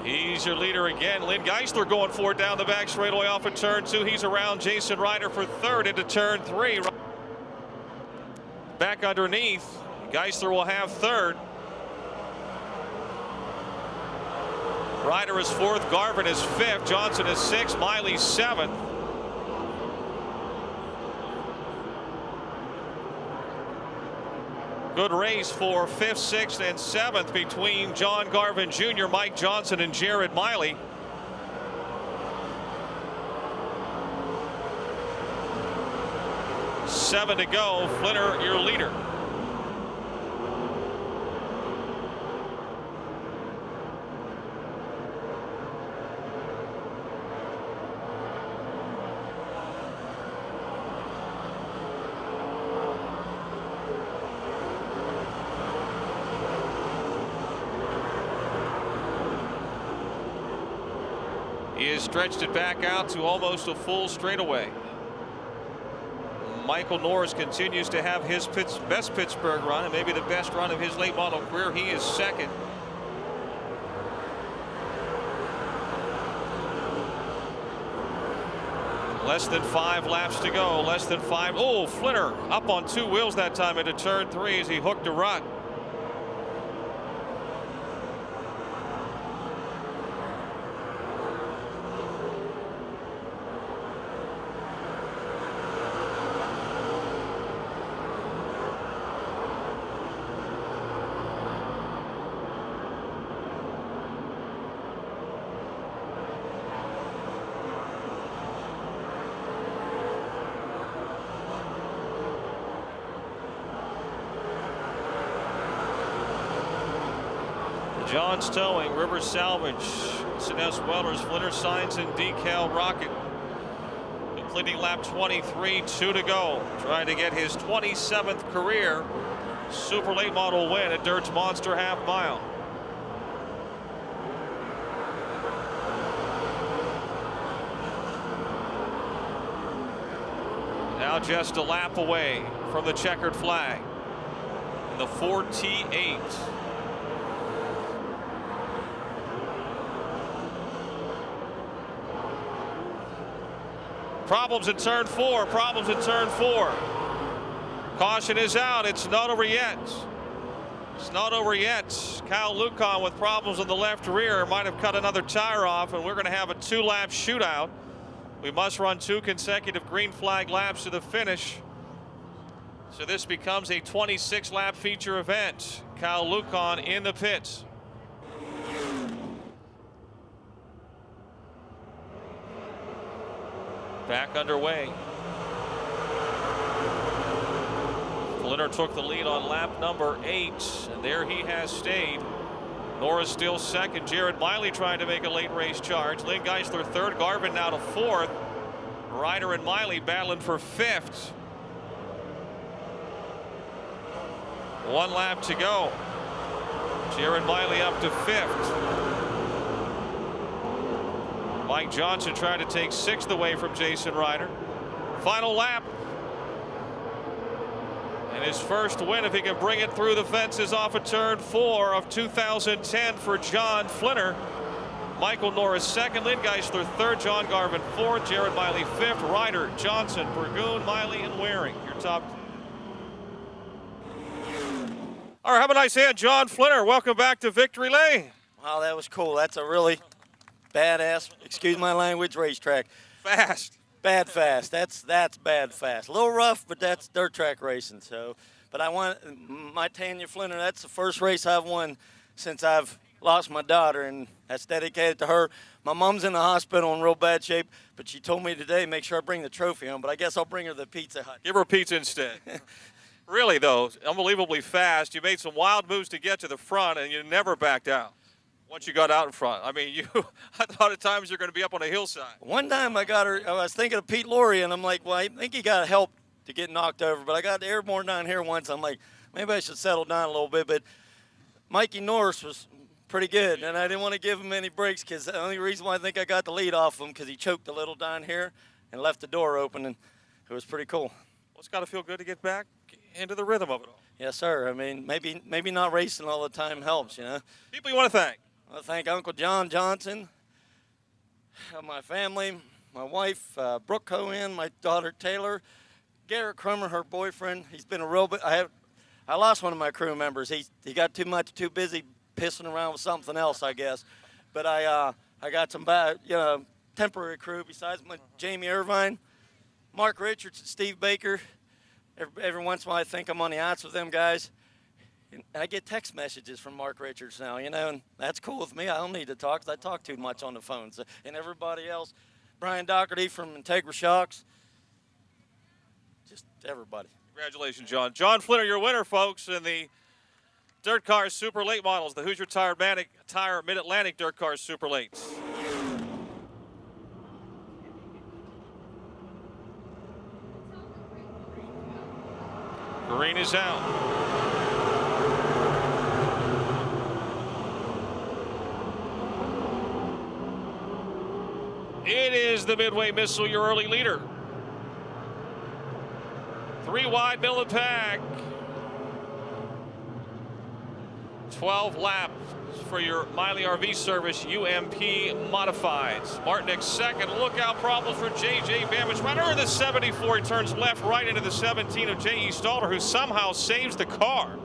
He's your leader again. Lynn Geisler going forward down the back straightaway off of turn 2. He's around Jason Ryder for 3rd into turn 3. Back underneath. Geisler will have 3rd. Ryder is 4th. Garvin is 5th. Johnson is 6th. Miley 7th. Good race for 5th, 6th, and 7th between John Garvin Jr., Mike Johnson, and Jared Miley. Seven to go. Flinner, your leader. He has stretched it back out to almost a full straightaway. Michael Norris continues to have his best Pittsburgh run, and maybe the best run of his late model career. He is 2nd. Less than 5 laps to go. Less than 5. Oh, Flinner up on 2 wheels that time into turn 3 as he hooked a rut. John's Towing, River Salvage, SNS Welders, Flinter Signs, and Decal Rocket. Completing lap 23, 2 to go. Trying to get his 27th career super late model win at Dirt's Monster Half Mile. Now just a lap away from the checkered flag in the 48. Problems in turn 4, problems in turn 4. Caution is out, it's not over yet. It's not over yet. Kyle Lucan with problems in the left rear might have cut another tire off, and we're going to have a 2-lap shootout. We must run 2 consecutive green flag laps to the finish. So this becomes a 26-lap feature event. Kyle Lucan in the pits. Back underway. Flinter took the lead on lap number 8, and there he has stayed. Norris still second. Jared Miley trying to make a late race charge. Lynn Geisler third. Garvin now to 4th. Ryder and Miley battling for 5th. 1 lap to go. Jared Miley up to 5th. Mike Johnson trying to take 6th away from Jason Ryder. Final lap. And his first win, if he can bring it through the fences off of turn 4 of 2010 for John Flinter. Michael Norris second, Lynn Geisler third, John Garvin fourth, Jared Miley 5th, Ryder, Johnson, Burgoon, Miley, and Waring. Your top. All right, have a nice hand, John Flinter. Welcome back to Victory Lane. Wow, that was cool. That's a really badass, excuse my language, racetrack. Fast. Bad fast. That's bad fast. A little rough, but that's dirt track racing. So, but I want my Tanya Flinter. That's the first race I've won since I've lost my daughter, and that's dedicated to her. My mom's in the hospital in real bad shape, but she told me today make sure I bring the trophy home. But I guess I'll bring her the Pizza Hut. Give her pizza instead. Really, though, unbelievably fast. You made some wild moves to get to the front, and you never backed out once you got out in front. I mean, I thought at times you're going to be up on a hillside. One time I got her, I was thinking of Pete Laurie, and I'm like, well, I think he got help to get knocked over, but I got airborne down here once. I'm like, maybe I should settle down a little bit. But Mikey Norris was pretty good, and I didn't want to give him any breaks because the only reason why I think I got the lead off him because he choked a little down here and left the door open, and it was pretty cool. Well, it's got to feel good to get back into the rhythm of it all. Yes, sir. I mean, maybe not racing all the time helps, you know. People you want to thank? I want to thank Uncle John Johnson, my family, my wife, Brooke Cohen, my daughter Taylor, Garrett Crummer, her boyfriend. He's been a real bit. I lost one of my crew members. He got too busy pissing around with something else, I guess. But I got some temporary crew besides my Jamie Irvine, Mark Richards, and Steve Baker. Every once in a while I think I'm on the outs with them guys. And I get text messages from Mark Richards now, you know, and that's cool with me. I don't need to talk 'cause I talk too much on the phone. So, and everybody else, Brian Doherty from Integra Shocks, just everybody. Congratulations, John. John Flinter, your winner, folks, in the Dirt Cars Super Late Models, the Hoosier Tire Mid-Atlantic Dirt Cars Super Lates. Green is out. It is the Midway Missile, your early leader. 3 wide, middle of the pack. 12 laps for your Miley RV service UMP Modifieds. Martinick second. Look out, problems for J.J. Bamage. Right over the 74. He turns left right into the 17 of J.E. Stalter, who somehow saves the car.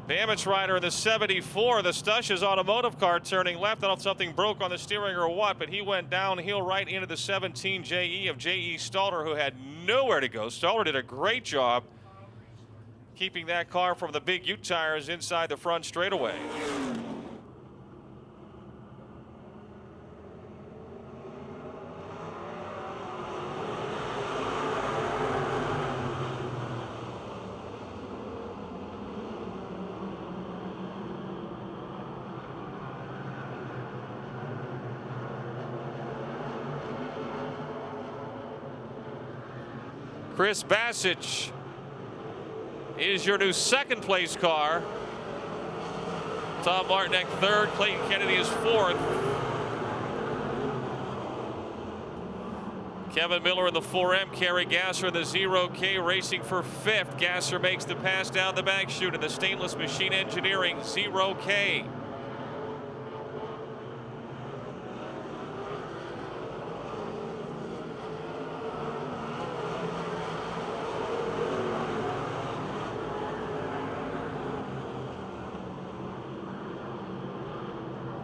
Bamage rider in the 74, the Stushes automotive car turning left. I don't know if something broke on the steering or what, but he went downhill right into the 17 JE of J.E. Stalter, who had nowhere to go. Stalter did a great job keeping that car from the big Ute tires inside the front straightaway. Chris Bassich is your new second place car. Tom Martinek third, Clayton Kennedy is fourth. Kevin Miller in the 4M, Kerry Gasser in the 0K racing for fifth. Gasser makes the pass down the back chute in the Stainless Machine Engineering 0K.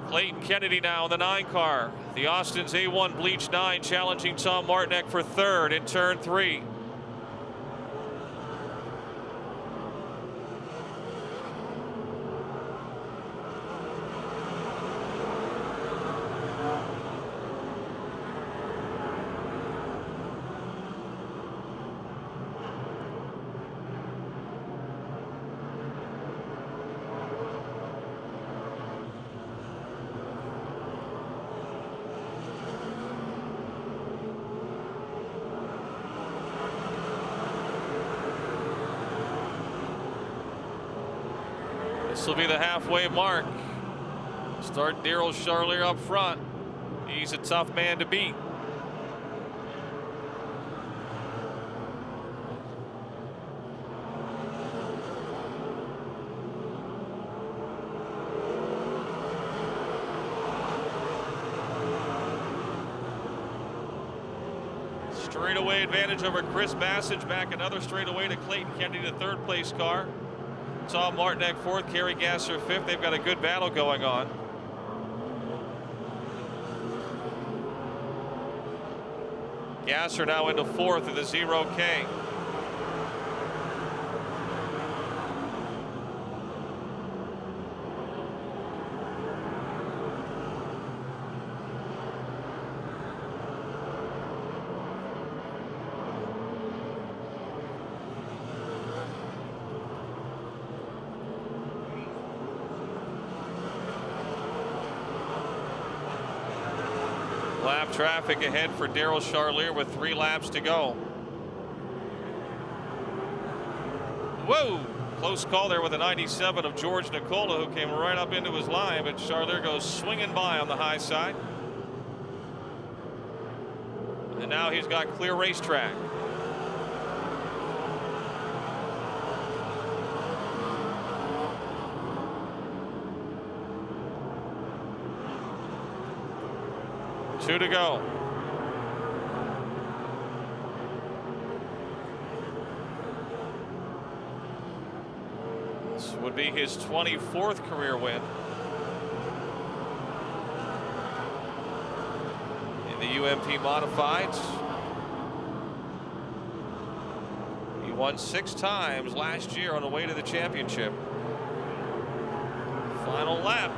Clayton Kennedy now in the 9 car. The Austin's A1 Bleach 9 challenging Tom Martinek for third in turn 3. This will be the halfway mark. Start Daryl Charlier up front. He's a tough man to beat. Straightaway advantage over Chris Bassage. Back another straightaway to Clayton Kennedy, the third place car. Tom Martinek fourth, Kerry Gasser fifth. They've got a good battle going on. Gasser now into fourth in the 0K. Lap traffic ahead for Daryl Charlier with 3 laps to go. Whoa! Close call there with a 97 of George Nicola, who came right up into his line, but Charlier goes swinging by on the high side. And now he's got clear racetrack. Two to go. This would be his 24th career win in the UMP Modifieds. He won 6 times last year on the way to the championship. Final lap.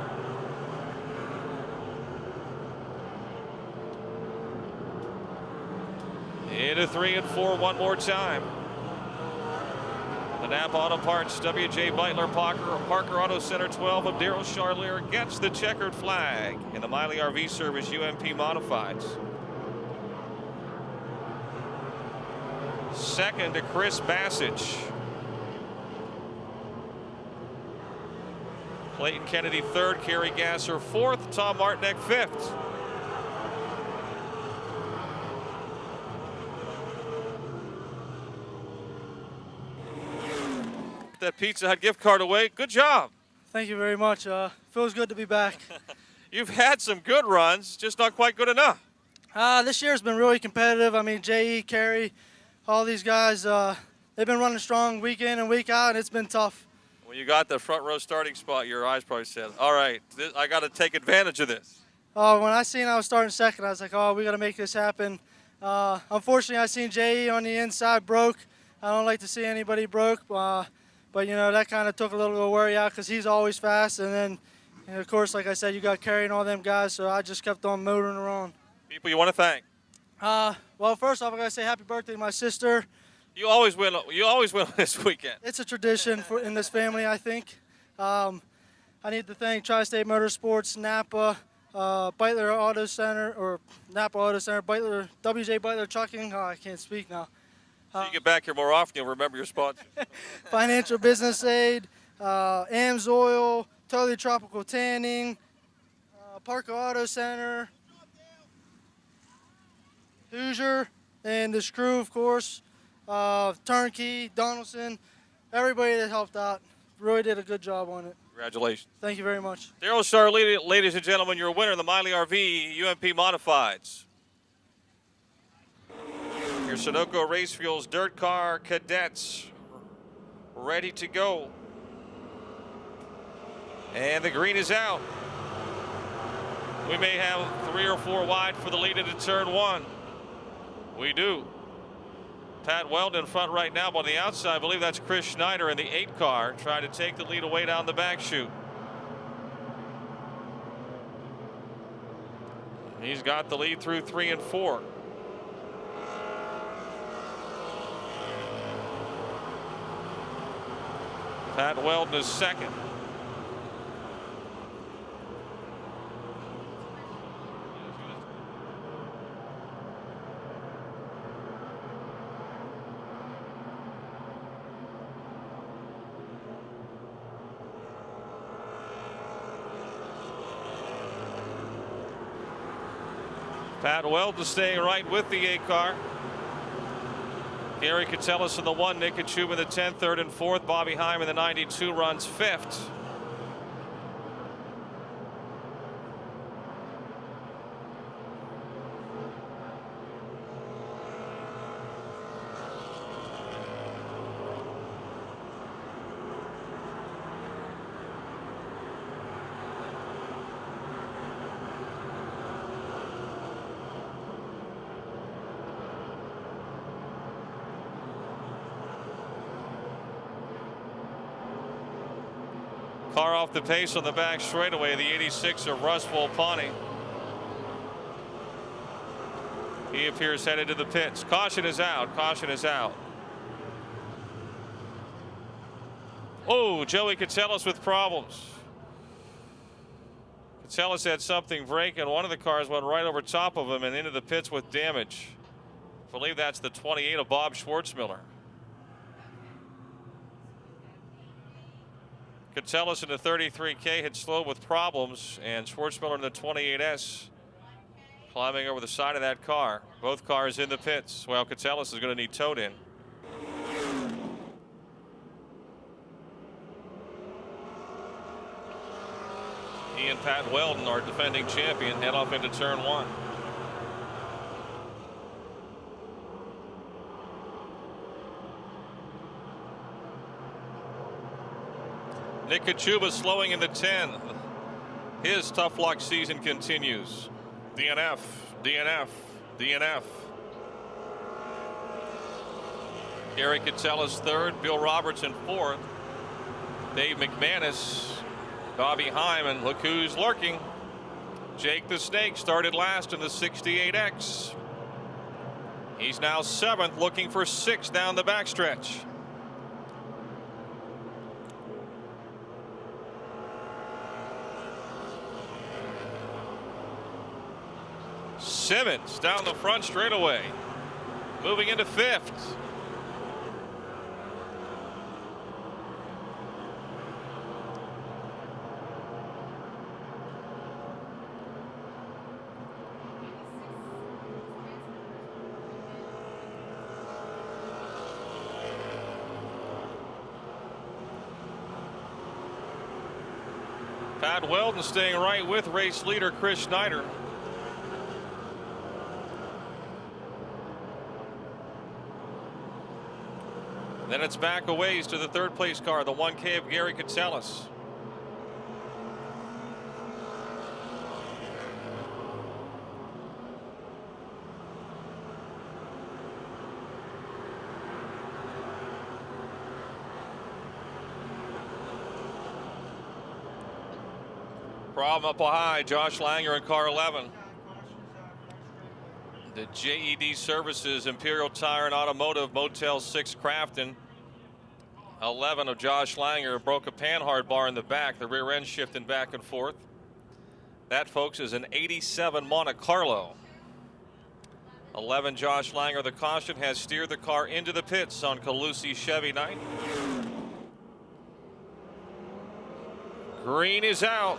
Into 3 and 4 one more time. The Napa Auto Parts W.J. Beitler Parker Auto Center 12 of Daryl Charlier gets the checkered flag in the Miley RV Service UMP Modifieds. Second to Chris Bassage. Clayton Kennedy third, Kerry Gasser fourth, Tom Martinek fifth. That Pizza Hut gift card away. Good job. Thank you very much. Feels good to be back. You've had some good runs, just not quite good enough. This year's been really competitive. I mean, J.E., Kerry, all these guys, they've been running strong week in and week out, and it's been tough. When you got the front row starting spot, your eyes probably said, all right, I got to take advantage of this. When I seen I was starting second, I was like, oh, we got to make this happen. Unfortunately, I seen J.E. on the inside broke. I don't like to see anybody broke. But, you know, that kind of took a little bit of worry out because he's always fast. And then, you know, of course, like I said, you got Kerry and all them guys, so I just kept on motoring around. People you want to thank? Well, first off, I got to say happy birthday to my sister. You always win this weekend. It's a tradition in this family, I think. I need to thank Tri-State Motorsports, Napa, Beitler Auto Center, or Napa Auto Center, Beitler, W.J. Beitler Trucking. Oh, I can't speak now. So you get back here more often, you'll remember your sponsors. Financial Business Aid, AMSOIL, Totally Tropical Tanning, Parker Auto Center, Hoosier, and the Screw, of course, Turnkey, Donaldson, everybody that helped out really did a good job on it. Congratulations. Thank you very much. Daryl Charlie, ladies and gentlemen, your winner of the Miley RV UMP Modifieds. Your Sunoco Race Fuels Dirt Car Cadets ready to go. And the green is out. We may have 3 or 4 wide for the lead into turn 1. We do. Pat Weldon in front right now, but on the outside, I believe that's Chris Schneider in the 8 car, trying to take the lead away down the back chute. He's got the lead through 3 and 4. Pat Weldon is second. Pat Weldon staying right with the 8 car. Gary Catellus in the 1, Nick Kachuba in the 10, 3rd and 4th. Bobby Heim in the 92 runs 5th. Car off the pace on the back straightaway, the 86 of Russ Volpani. He appears headed to the pits. Caution is out. Caution is out. Oh, Joey Catellus with problems. Catellus had something break, and one of the cars went right over top of him and into the pits with damage. I believe that's the 28 of Bob Schwartzmiller. Catellus in the 33K had slowed with problems, and Schwartzmiller in the 28S climbing over the side of that car. Both cars in the pits. Well, Catellus is going to need towed in. He and Pat Weldon, our defending champion, head off into turn 1. Nick Kachuba slowing in the 10. His tough luck season continues. DNF, DNF, DNF. Gary Catellus 3rd, Bill Robertson 4th. Dave McManus, Bobby Hyman, look who's lurking. Jake the Snake started last in the 68X. He's now 7th, looking for 6th down the backstretch. Simmons down the front straightaway, moving into 5th. Pat Weldon staying right with race leader Chris Schneider. Then it's back a ways to the 3rd place car, the 1K of Gary Catellus. Problem up high, Josh Langer in car 11. The JED Services, Imperial Tire and Automotive, Motel 6 Crafton. 11 of Josh Langer broke a panhard bar in the back, the rear end shifting back and forth. That, folks, is an 87 Monte Carlo. 11, Josh Langer, the caution, has steered the car into the pits on Calusi Chevy night. Green is out.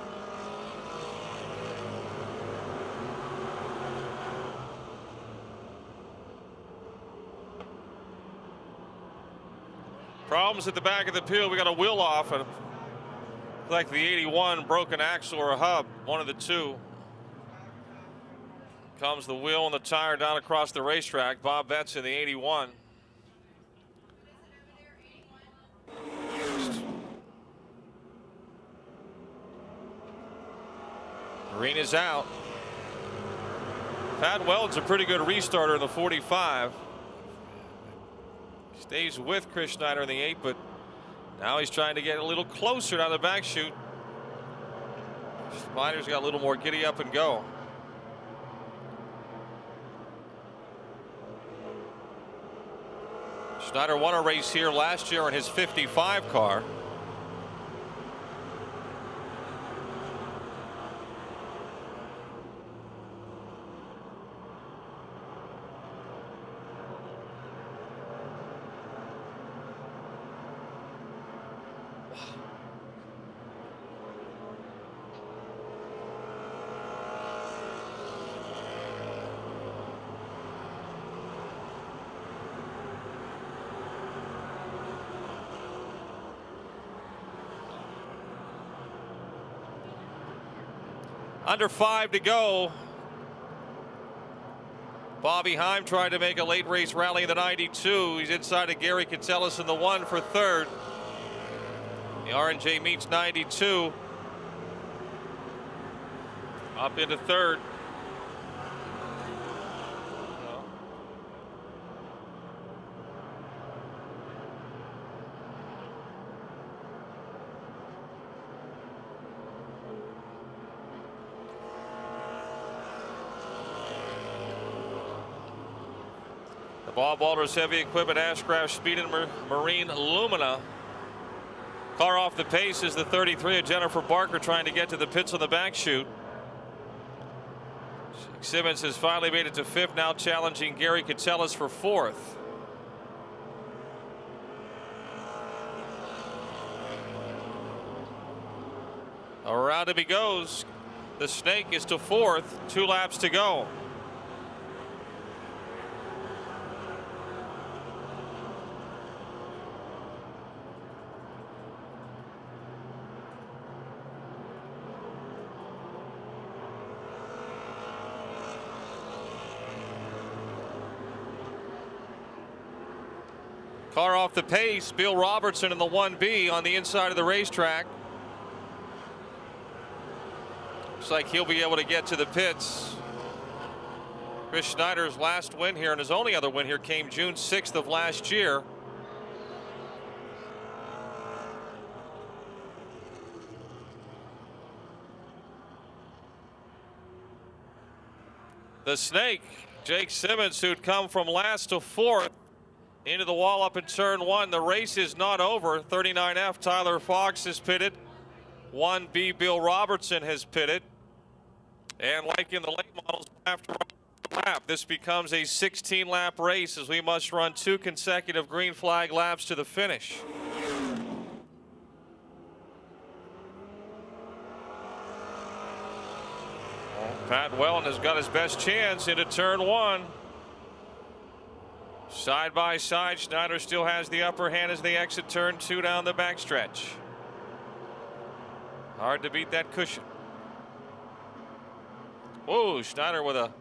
Problems at the back of the peel. We got a wheel off, and like the 81 broken axle or a hub, one of the two. Comes the wheel and the tire down across the racetrack. Bob Betts in the 81. Green is out. Pat Weld's a pretty good restarter in the 45. Stays with Chris Schneider in the 8, but now he's trying to get a little closer down the back chute. Schneider's got a little more giddy up and go. Schneider won a race here last year in his 55 car. Under 5 to go. Bobby Heim tried to make a late race rally in the 92. He's inside of Gary Catellus in the 1 for third. The R&J meets 92. Up into third. The Bob Walters Heavy Equipment Ashcraft Speed and Marine Lumina. Car off the pace is the 33 of Jennifer Barker, trying to get to the pits on the back chute. Simmons has finally made it to 5th, now challenging Gary Catellus for 4th. Around him he goes. The Snake is to 4th, 2 laps to go. Car off the pace, Bill Robertson in the 1B on the inside of the racetrack. Looks like he'll be able to get to the pits. Chris Schneider's last win here, and his only other win here, came June 6th of last year. The Snake, Jake Simmons, who'd come from last to 4th, into the wall up in turn 1. The race is not over. 39F Tyler Fox is pitted. 1B Bill Robertson has pitted. And like in the late models, after lap, this becomes a 16-lap race as we must run 2 consecutive green flag laps to the finish. Pat Wellen has got his best chance into turn 1. Side by side, Schneider still has the upper hand as they exit turn 2 down the backstretch. Hard to beat that cushion. Whoa, Schneider with a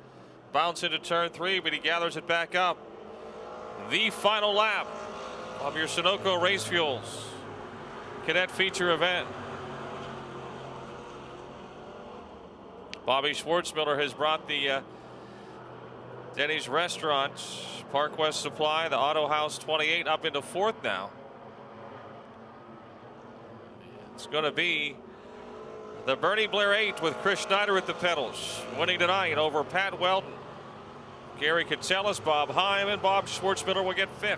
bounce into turn 3, but he gathers it back up. The final lap of your Sunoco Race Fuels Cadet Feature event. Bobby Schwartzmiller has brought the Denny's Restaurant, Park West Supply, the Auto House 28 up into 4th now. It's going to be the Bernie Blair 8 with Chris Schneider at the pedals, winning tonight over Pat Weldon. Gary Catellus, Bob Heim, and Bob Schwartzmiller will get 5th.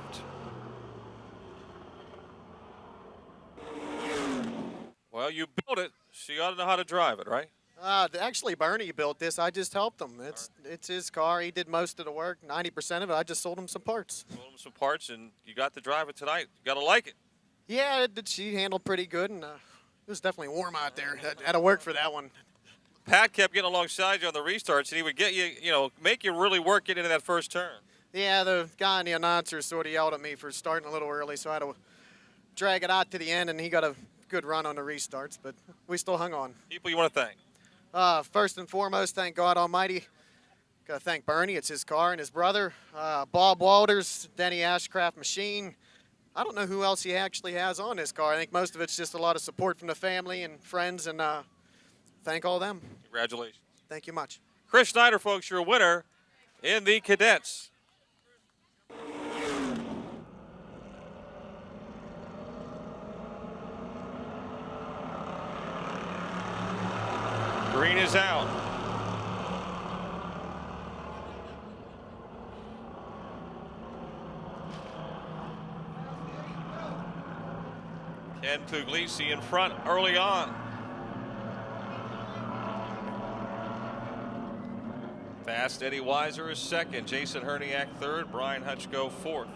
Well, you built it, so you ought to know how to drive it, right? Actually, Bernie built this. I just helped him. It's his car. He did most of the work, 90% of it. I just sold him some parts. Sold him some parts, and you got to drive it tonight. You got to like it. Yeah, she handled pretty good, and it was definitely warm out there. Had to work for that one. Pat kept getting alongside you on the restarts, and he would get you, make you really work it into that first turn. Yeah, the guy in the announcer sort of yelled at me for starting a little early, so I had to drag it out to the end, and he got a good run on the restarts, but we still hung on. People you want to thank? First and foremost, thank God Almighty. Got to thank Bernie. It's his car and his brother. Bob Walters, Denny Ashcraft Machine. I don't know who else he actually has on his car. I think most of it's just a lot of support from the family and friends, and thank all them. Congratulations. Thank you much. Chris Schneider, folks, your winner in the cadets. Green is out. Ken Puglisi in front early on. Fast Eddie Weiser is second. Jason Herniak third. Brian Hutchko fourth.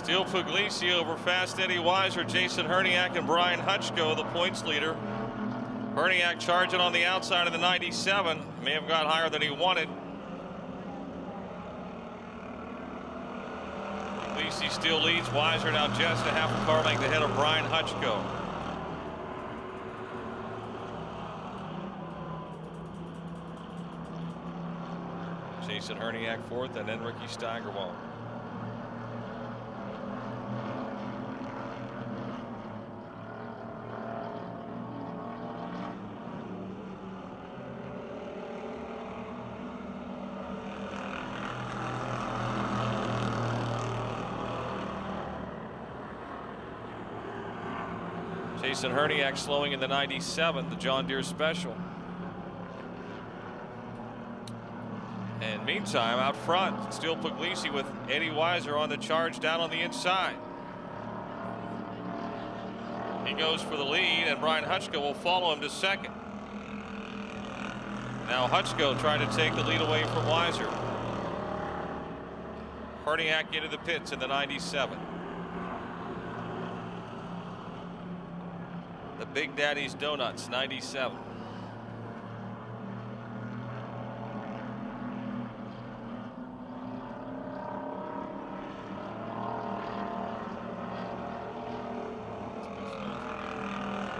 Still Puglisi over Fast Eddie Weiser, Jason Herniak, and Brian Hutchko, the points leader. Herniak charging on the outside of the 97. May have got higher than he wanted. Puglisi still leads. Weiser now just a half a car length ahead of Brian Hutchko. Jason Herniak fourth, and then Ricky Steigerwald. Jason Herniak slowing in the 97, the John Deere Special. And meantime, out front, still Puglisi with Eddie Weiser on the charge down on the inside. He goes for the lead, and Brian Hutchko will follow him to second. Now Hutchko trying to take the lead away from Weiser. Herniak into the pits in the 97. The Big Daddy's Donuts, 97.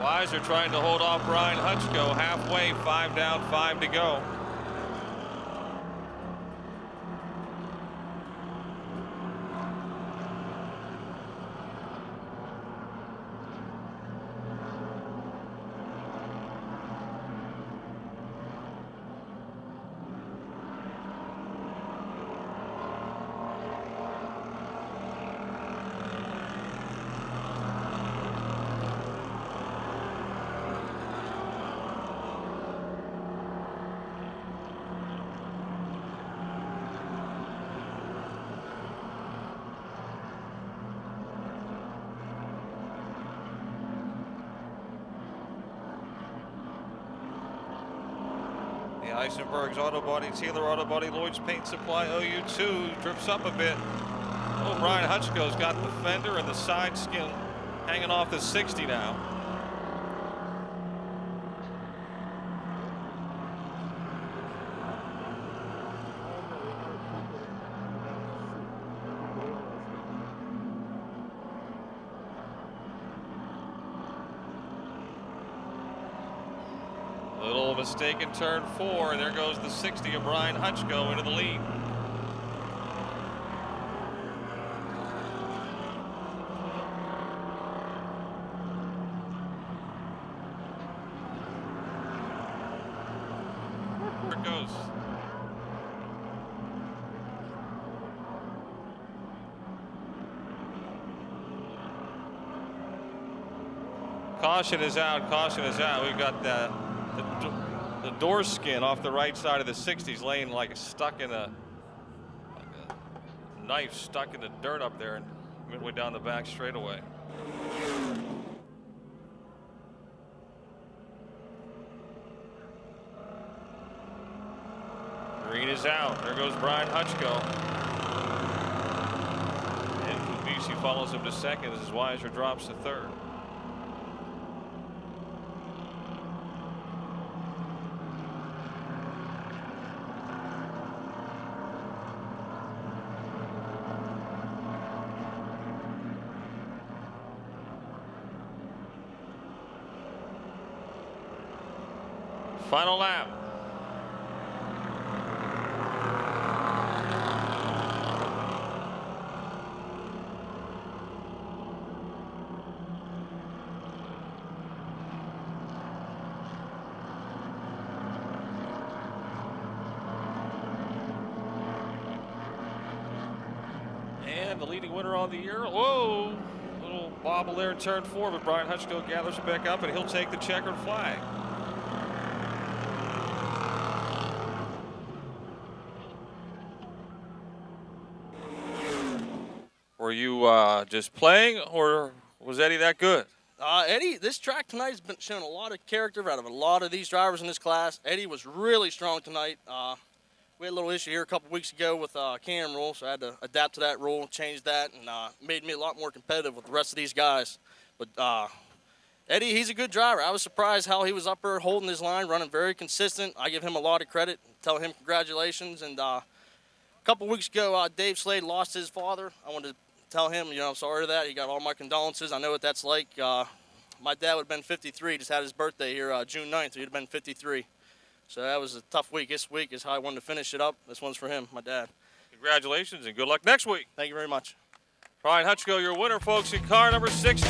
Weiser trying to hold off Brian Hutchko halfway, 5 down, 5 to go. Eisenberg's Auto Body, Taylor Auto Body, Lloyd's Paint Supply, OU2 drifts up a bit. Oh, Brian Hutchko's got the fender and the side skin hanging off the 60 now. Little mistake in turn 4. There goes the 60 of Brian Hutchko into the lead. There it goes. Caution is out. Caution is out. We've got the the door skin off the right side of the 60s, laying like stuck in a knife stuck in the dirt up there and midway down the back straightaway. Green is out. There goes Brian Hutchko. And Kubisi follows him to second as Weiser drops to third. Final lap. And the leading winner on the year. Whoa! Little bobble there in turn 4, but Brian Hutchko gathers it back up and he'll take the checkered flag. Were you just playing, or was Eddie that good? Eddie, this track tonight has been showing a lot of character out of a lot of these drivers in this class. Eddie was really strong tonight. We had a little issue here a couple weeks ago with cam rule, so I had to adapt to that rule, change that, and made me a lot more competitive with the rest of these guys. But Eddie, he's a good driver. I was surprised how he was up there holding his line, running very consistent. I give him a lot of credit, tell him congratulations. And a couple weeks ago, Dave Slade lost his father. I wanted to tell him, I'm sorry to that. He got all my condolences. I know what that's like. My dad would have been 53. Just had his birthday here June 9th. He'd have been 53. So that was a tough week. This week is how I wanted to finish it up. This one's for him, my dad. Congratulations and good luck next week. Thank you very much. Brian Hutchko, your winner, folks, in car number 60.